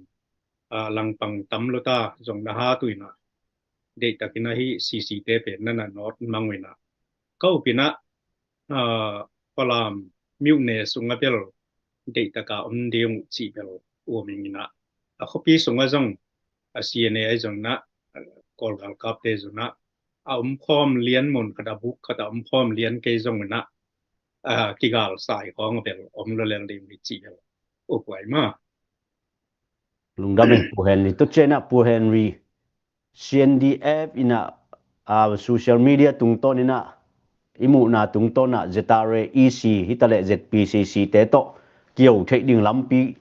lang pang tam lo ta jong na ha tuina de takina hi CC te pe nana not mangwina kau pina palam miune sunga pel de taka deung chi pel o mingina a khopi sunga jong a CNA ai jong na kol gal kap te jong na khom lian mon kada buk kada khom lian ke jong na kigal sai khong pel lo leng ding chi pel o kwai ma lung dame pu Henry to chena pu Henry CNDF ina social media tung ton ina imu na tung ton na zetare EC hitale ZPCC te to kieu thei ding lampi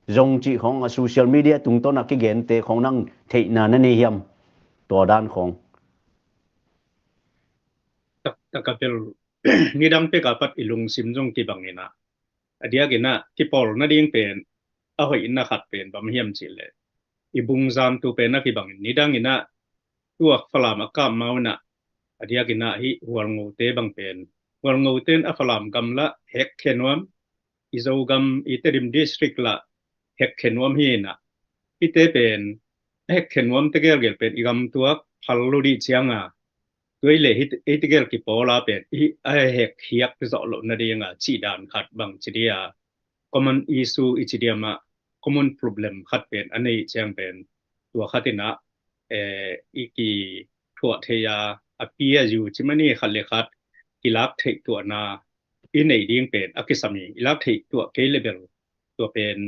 zong chi khong social media tung ton na ki gen te khong nang thei na na ni hiam to dan khong takapel nidang pe kapat ilung simjong ki bangina adia gina ki pol na ding pen a hoi na khat pen bam hiam chile ibung zam tu pen na ki bangin nidang ina tuak falam akam mauna adia gina hi hual ngo te bang pen hual ngo ten a falam gamla hek khenwam izogam iterim district la hek khenwam hi na ite pen hek khenwam te gel gel pen igam tuak phalludi chiangaด้วยเลยฮิตเกลกิปอลาเป็นไอเฮกเฮียกจะหลบนาดีงาชีดานขัดบางชีเดีย common issue อิชีเดียมา common problem ขัดเป็นอันนี้เชียงเป็นตัวขัดตินะอีกีถั่วเทียอภิยอยู่ชิมันนี่ขัดเลยขัดอิลักเทตัวนาอินในดิ้งเป็นอักษมีอิลักเทตัวเกลเลเบลตัวเป็น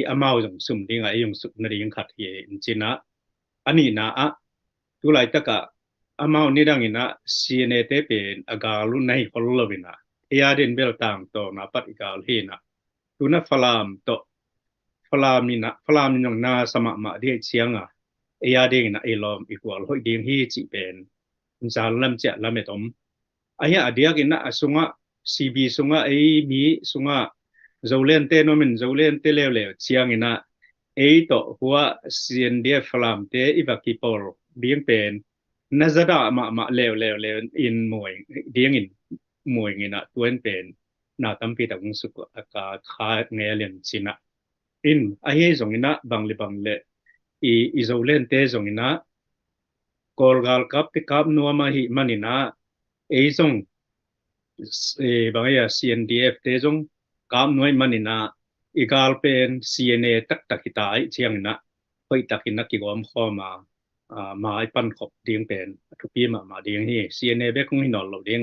อามาจงสุ่มดิ้งไอจงสุ่มนาดีงขัดเฮียจริงนะอันนี้นะตัวไรตะกะamau nidang ina CNA te pen agalu nai hollovina eaden bel tang to na pat igal hina tuna falam to falam nyong na sama ma de chianga eaden na elom equal hoi ding hi chi pen zal lam cha lametom aya adia gina asunga CB sunga mi sunga zolen te no min zolen te lew lew chiang ina to huwa CNDF falam te ibakipol bing pen nazada ma lew in moy ding in moy ngina tuen pen na tampi ta ung su ka kha ngelen china in a he zongina bangle i zolen te zongina kolgal kap te kap no ma hi manina zong bangaya CNDF te zong kam noi manina igal pen CNA tak hitai chiang na hoi takina ki gom khomaมาไอปันขบเดียงเป็นทุกปีมาเดียงนี่ CNA เบคงหินอลเราเดียง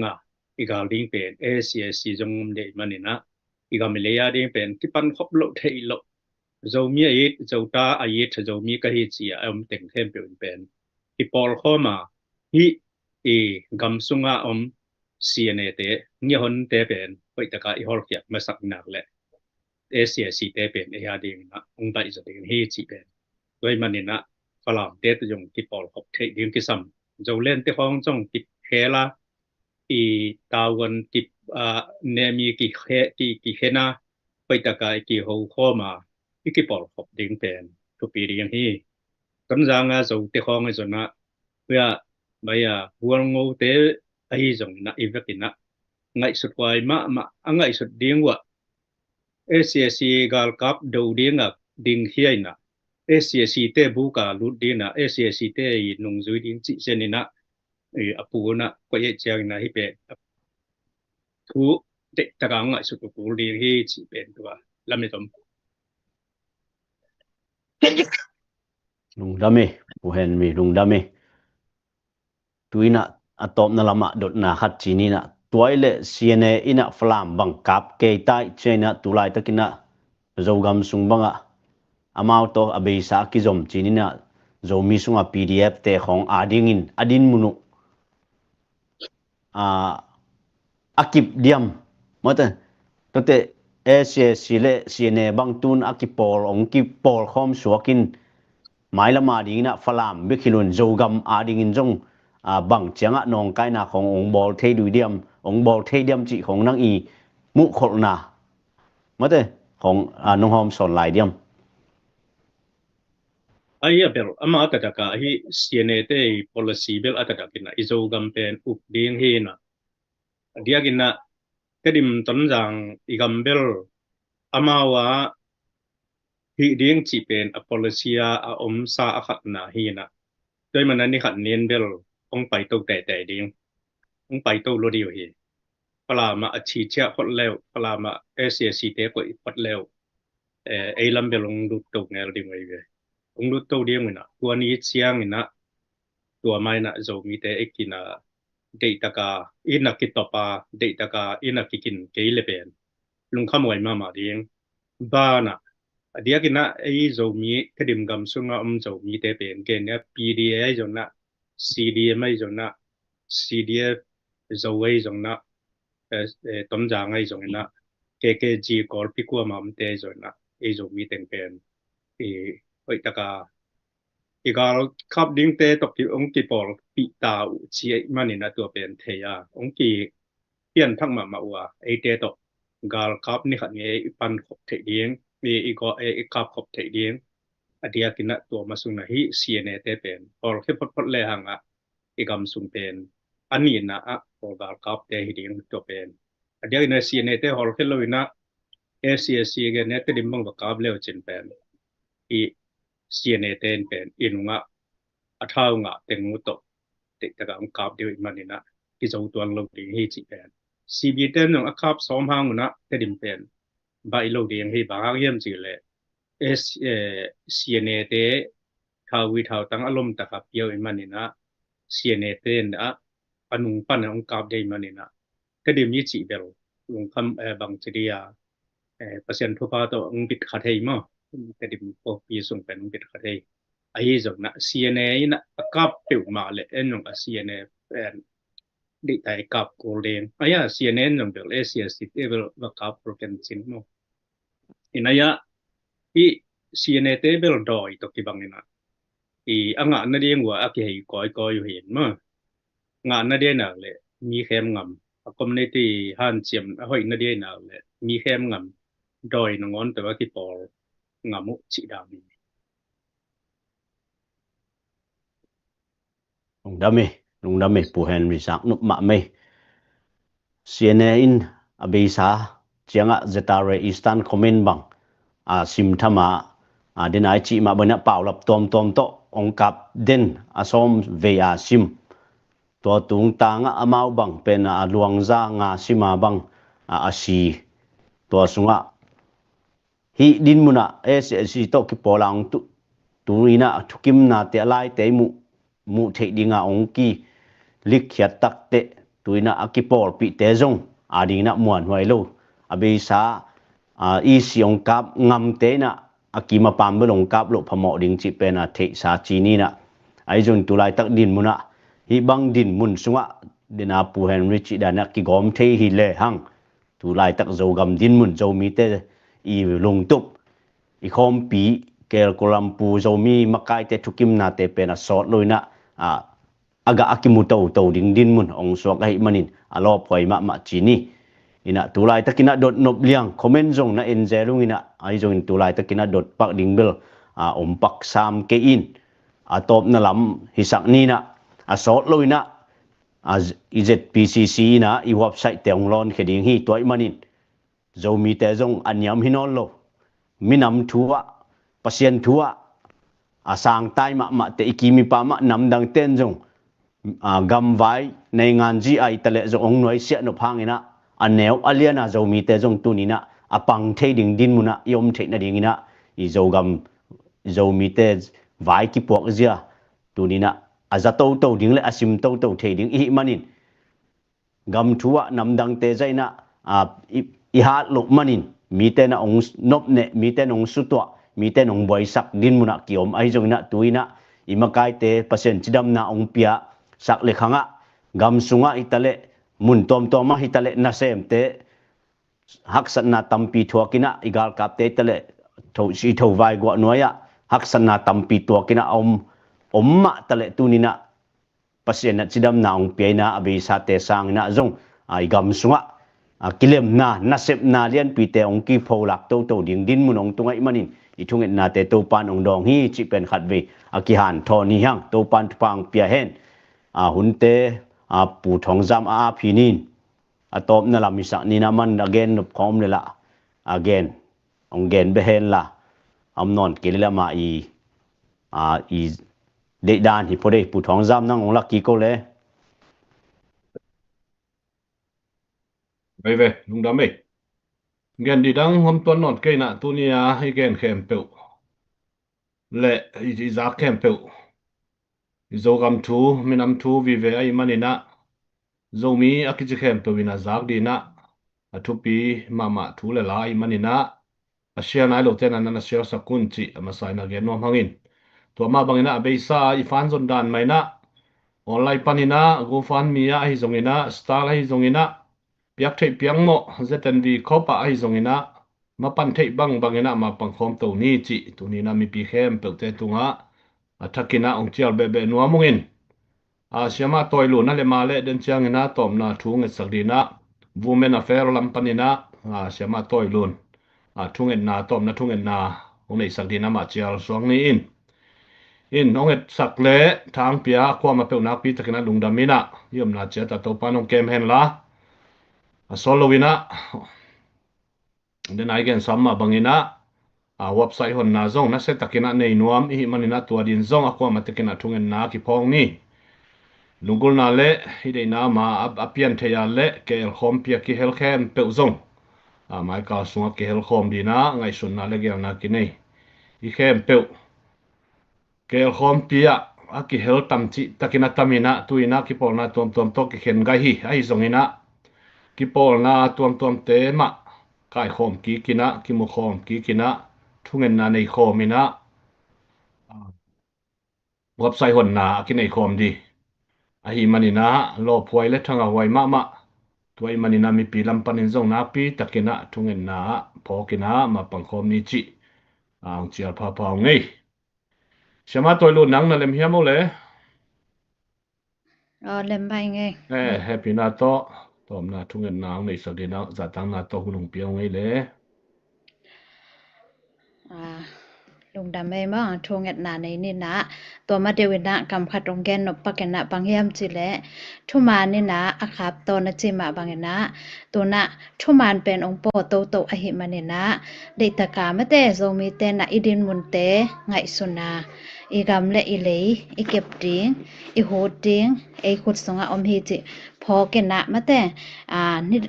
อีกาเดียงเป็น ACSC จงเดมันนี่นะอีกาเมเลียเดียงเป็นที่ปันขบเราเทโลเจ้ามีเจ้าตาอายุเจ้ามีกะฮิจีเต็งเทมเป็นที่ปอลเข้ามาฮีกำสุงCNA เตเนี่ยคนเตเป็นไปตะกาอีฮอลเกียมาสักนักแหละ ACSC เตเป็นเดียงนะองค์ใดจะเดียงฮีจีเป็นด้วยมันนี่นะฝรั่งเตะจงกิปอลขบเทดิ้งกิซัมเจ้าเล่นเตะของจงกิเฮลาตาวันกิเนมีกิเฮนาไปตะกายกิหูข้อมากิปอลขบดิ้งเป็นทุกปีดิ้งฮีกำจังเจ้าเตะของไอ้ส่วนน่ะเพื่อไม่หัวงูเตะไอ้จงน่ะอีเวกินะไงสุดวัยไงสุดดิ้งวะACSC กาลกับดูดิ้งดิ้งเฮียนะACSC เตบุกาลุดดีนะ ACSC เตนงจุยดิ้งจิเซนินะอปูนะก็ยังเจียงนะฮิเปทุเตตะกังไอสุดกูดีฮิจิเป็นตัวลำไม่ต้มลุงดำเมผู้เห็นมีลุงดำเมตุยนะอะตอมนั่นละมาดดนาขัดจีนี่นะตัวเล่CNAอินะฟลามบังคับเกยใต้เชนะตุลายตะกินะโจกำสุงบังอะอามาโตอเบยสากิจอมจีนี่นะโจมีสุงa PDF เตของอาดิงินอดินมุนุอากิบเดียมมาเตตัวเตACSC เล่ CNA บังตุนอากิปอลองกิปอลคอมสวกินหมายละมาดีนะฟลามบิคิลุนโจกำอาดิงินจงบังเจียงะนองไกนาขององบอลเทดูเดียมองบอลเทเดียมจีของนางอีมุขลนามาเตของน้องหอมสอนหลายเดียม Ai bel ama ataka hi CNA te policy bel ataka kina izo gampen up ding hi na dia kina kedim tonjang igambel ama wa hi ding chi pen a policy a om sa a khat na hi na doi man ni khat nen bel ong pai to te ding ong pai to lo dio hi pala ma a chi cha khot lew pala ma SCC te ko khot lew ai lam bel ong du to ngel ding ai ve ong du to ding na tua ni chiang ina tua mai na zo mi te ekina data ka ina kitopa data ka ina kikin ke le pen lung kham wai ma ding ba na dia kina ai zo mi kedim gam sunga zo mi te pen ke ne PDA zo na CDM ai zo na CDF zo wai zo na tom jang ai zo na KKG kor pikua mam te zo na ai zo mi teng pen oi taka igal kap ding te tok ki ong ki por pi ta u chi mani na tua pen the ya ong ki pian thang ma wa ai te tok gal kap ni khat nge pan khop the ding mi i go e kap khop the ding adia kina tua masung na hi CNA te pen por ke pot le hanga igam sung pen ani na a por gal kap te hi ding to pen adia ina CNA te hol ke loina SCSC ge ne te dim bang ka kap le chen pen i CNA ten pen inunga athau nga tengu to te taka ang kap de manina ki zo tuang lo ding hi chi pen CB ten nong akap som hang na te dim pen bai lo ding hi ba yem chi le CNA te thawi thau tang alom taka piao manina CNA ten a anung pan ang kap de manina te dim ni chi bel lung kham bang chiria pasien thupa to ang bit khathei ma te dim ko pi sung pen bit khathei ai zo na CNA na kap pe ma le enong a CNA pen di tai kap ko len aya CNA nong bel SCSC te bel va kap pro ken chin mo inaya i CNA te bel doi to ki bang ina i anga na ding wa aki hei koi yu hin ma nga na de na le mi khem ngam a community han chiam a hoi na de na le mi khem ngam doi nongon te wa ki por ngamu chi da mi lung dame pu Henry sak nup ma me CNA in abisa chianga zetare Eastern Comment bang sim thama denai chi ma bana paw lap tom to ong kap den asom ve sim to tung tanga amau bang pen luang za nga sima bang asi to sunga hi din muna SSC to ki polang tu ina thukim na te lai te mu the dinga ong ki likhiat tak te tuina akipol pi te zong adina muan hoi lo abe sa i siong kap ngam te na akima pam belong kap lo phamo ding chi pen a the sa chi ni na ai jun tulai tak din muna hi bang din mun sunga dina pu Henry chi dana ki gom the hi le hang tulai tak zo gam din mun zo mi te i lung tup i khom pi kel kolam pu zo mi makai te thukim na te pen a sot loina aga akimuto to ding din mun ong suak ai manin alo phoi ma chini ina tulai takina dot nop liang comment jong na en zerung ina ai jong tulai takina dot pak ding bel om pak sam ke in top na lam hisak ni na asot loina IZPCC na i website te ong lon kheding hi toy manin zomi te jong anyam hinon lo minam thuwa pasien thuwa asang tai ma te ikimi pa ma nam dang ten jong gam vai nei ngan ji ai tale zo ong noi sia no phangina aneu aliana zo mi te jong tunina apang the ding din muna yom the na ding ina i zo gam zo mi te vai ki pok zia tunina azato to ding le asim to the ding i manin gam thuwa nam dang te zaina i hat lok manin mi te na ong nop ne mi te nong sutwa mi te nong boy sak din muna kiom ai jong na tuina imakai te pasien chidam na ong pia sak le khanga gam sunga itale mun tom ma hitale na sem te haksan na tampi thuakina igal kap te tale tho si tho vai gwa noya haksan na tampi tuakina omma tale tunina pasien na chidam na ong piana abi sa te sang na jong ai gam sunga kilem na nasep na lian pi te ong ki pholak to ding din mun ong tungai manin i thung na te to pan ong dong hi chi pen khat ve aki han tho ni hang to pan pang pia hen hun te pu thong jam phinin atop na la mi sa ni na man again nop khom le la again ong gen be hen la am non ke le ma i de dan hi pore pu thong jam nang ong la ki ko le về về lung đam mê gen đi đăng hôm tuần nọn cây nạ tu nia hay gen khem pel lệ i giá khem pel zo gam thu minam thu vi ve ai manina zo mi akichi khem pel wina zak di na athupi mama thu le la ai manina asia nai lo ten anana sia sakun chi amasai na gen nom hangin to ma bangina beisa i fan zon dan mai na online panina go fan mia ai zongina star ai zongina piak thei piang mo ZNV khopa ai zongina ma pan thei bangina ma pangkhom to ni chi tunina mi pi khem pelte tunga athakina ongchial be nuamungin siama toilu na le male den chiangina tomna thung sakdina women affair lampanina siama toilun thungen na tomna thungen na onei sakdina ma chial song ni in onget sakle thang pia kwa ma pe nak pi takina lungdamina yomna cheta to panong kem hen la solowina den aigen samma bangina website hon na zong na se takina nei nuam hi manina tuadin zong akwa matekina thungen na ki phong ni lungul na le hidei na ma apian theya le kel khom pia ki hel khem pe zong mai ka sunga ki hel khom dina ngai sun na le gel na ki nei i khem pe kel khom pia aki hel tam chi takina tamina tuina ki polna tom to ki khen gai hi ai zongina ki polna tom te ma kai khom ki kina ki mu khom ki kina thungen na nei khomina website hon na ki nei khom di hi manina lo phoi le thanga wai ma tuai manina mi pi lam panin zong na pi takina thungen na phokina ma pangkhom ni chi ang chial pha ngei Shama tôi luôn nắng là làm hiếm không lẽ? Làm bài nghe. Happy na to, tóm na chung ngân nắng này sau đi na, giả tăng na to cũng piao ngay lẽ. Lung đam mê mà thua nghẹt nà này nên nàตัวมาเดวินะกำขัดตรงแกนนปะกันนะบางเฮียมจิแลทุมานี่นะอะครับตัวนะจิมาบางนะตัวนะทุมานเป็นองค์ปอโตโตอหิมานี่นะได้ตะกามะเตโซมีเตนะอีดินมุนเตไงสุนาอีกำและอีเลยอีเก็บดิงอีโหดิงไอขุดสงะอมฮีจิพอกันนะมะเต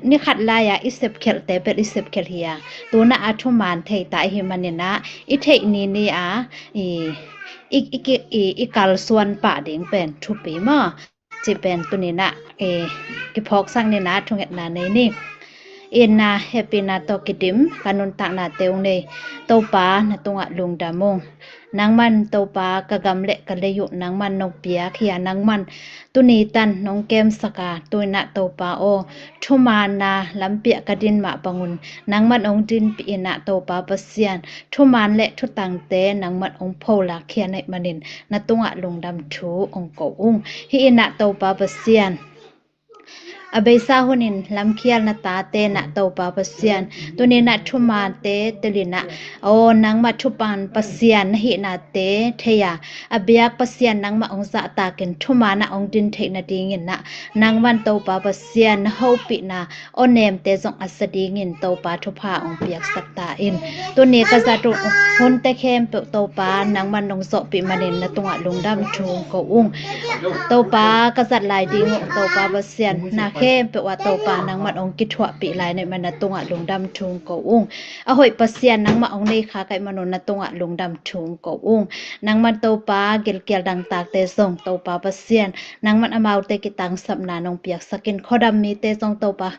นี่ขัดลายอิเซบเคลเตเป็นอิเซบเคลเฮียตัวนะอาทุมานไทตาหิมานี่นะอีเทนี่นี่อีกาลส่วนป่าเด้งเป็นทุปีมาจะเป็นตัวนี้นะกิพอกสร้างนี่นะทุกอย่างนะในนี่เอ็นนะเฮปินาโตกิดิมการนุนตักนาเตวในโตปานะตรงอะลุงดามงนางมันโตปากะกำเละกะเลยอยู่นางมันนกเปียขยานางมันตุนีตันน้องเกมสกาตุยนะโตปาโอชุมานาลำเปียกะดินมาปังุนนางมันองดินปีนะโตปาปะเซียนชุมานและทุตังเตนางมันองโพลาเขียนในมันินนะตรงอะลุงดำทูองโกอุงฮีนะโตปาปะเซียนAbesa hunin lamkial na tate na to pa pasyan tuni na thuma te telina o nang ma thupan pasyan hi na te theya abyak pasyan nang ma ongza ta ken thuma na ong din the na dingin na nang man to pa pasyan hopi na onem te jong asading in to pa thupa ong piak sakta in tuni ka za tu hun te khem pe to pa nang man nong zo pi manin na tunga lungdam thung ko ung to pa ka zat lai ding to pa pasyan naเข้มเปว่าโตปานางมันองกิถวปีหลายในมันนะตงอะลงดำทุงกอุ้งอหอยปะเซียนนางมาองในขาไก่มนุนนะตงอะลงดำทุงกอุ้งนางมันโตปาเกลเกลดังตากเตส่งโตปาปะเซียนนางมันอมาวเตกิตังสับนานองเปียกสกินข้อดำมีเตส่งโตปา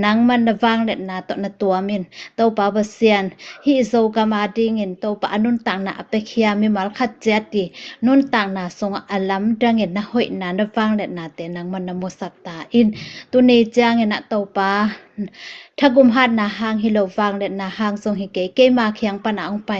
นางมันวางเล็ดนาตนะตัวมินโตปาปะเซียนฮิโซกามาดิงินโตปาอนุนตังนาอเปเคียมีมัลคัดเจตินุนตังนาส่งอลัมดังเงินนะหอยนานวางเล็ดนาเตนางมันนโมสักตาอินตุเนจางเงนะโตปา ถ้ากุมหัดนาหางฮิโลฟังเด็ดนาหางทรงฮิเกเกมาเคียงปนาองไป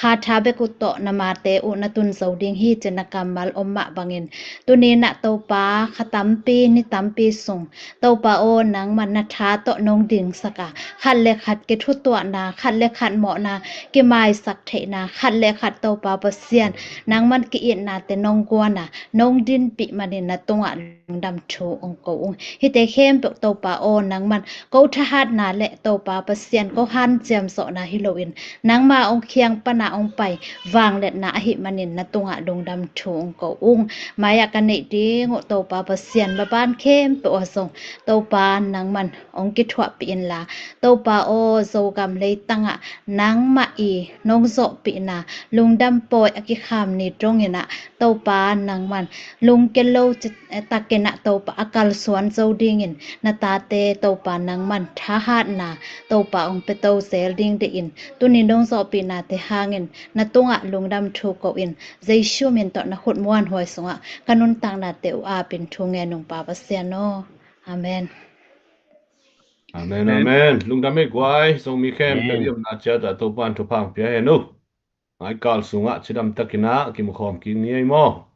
คาทาเบกุโตนามาเตอุนตุนเสาดิงฮีเจนกรรมมัลอมมะบังเงินตุนีนะโตปาขตัมปีนิตัมปีส่งโตปาโอนังมันนัทาโตนงดิงสกาขัดเลขัดเกทุตัวนาขัดเลขัดเหมาะนาเกมายสักเทนาขัดเลขัดโตปาเปเซียนนางมันเกียนาเตนงกวนานงดินปิมันเนนะตงะดำโชองโกงฮิเตเข้มเปโตปาโอนังมันกูทหารนาเลโตปาเปเซียนก็หันเจียมโซนาฮิโลวินนางมาองเคียงปนาองไปวางเล็ดนาหิมันเนนะตงะดงดำโชองโกงมายากันเนดีงโตปาเปเซียนบาบานเข้มเปอสงโตปานางมันองกิถวปีนลาโตปาโอโซกำเลยตังะนางมาอีนงโซปีนาลุงดำปอยอกิคามนี่ตรงเนะโตปานางมันลุงเกโลจะตะเกนะโตปาอากาลสวนโซดิงินนาตาเตโตปานางมันทหารนาโตปาองเปโตเซลดิงเดอินตุนิดงโซปีนาเตหางินนาตุงะลุงดำทูโกอินใจชูเมนตอนะขุดมวนหวยสงะกนุนตังนาเตออาเป็นทุงเงนงปาปเซียโนอาเมน Amen, amen. Lung dame guai, song mi khem pe yom na cha da to pan to pang pia he nu. Ai kal sunga chidam takina ki mu khom ki ni ai mo.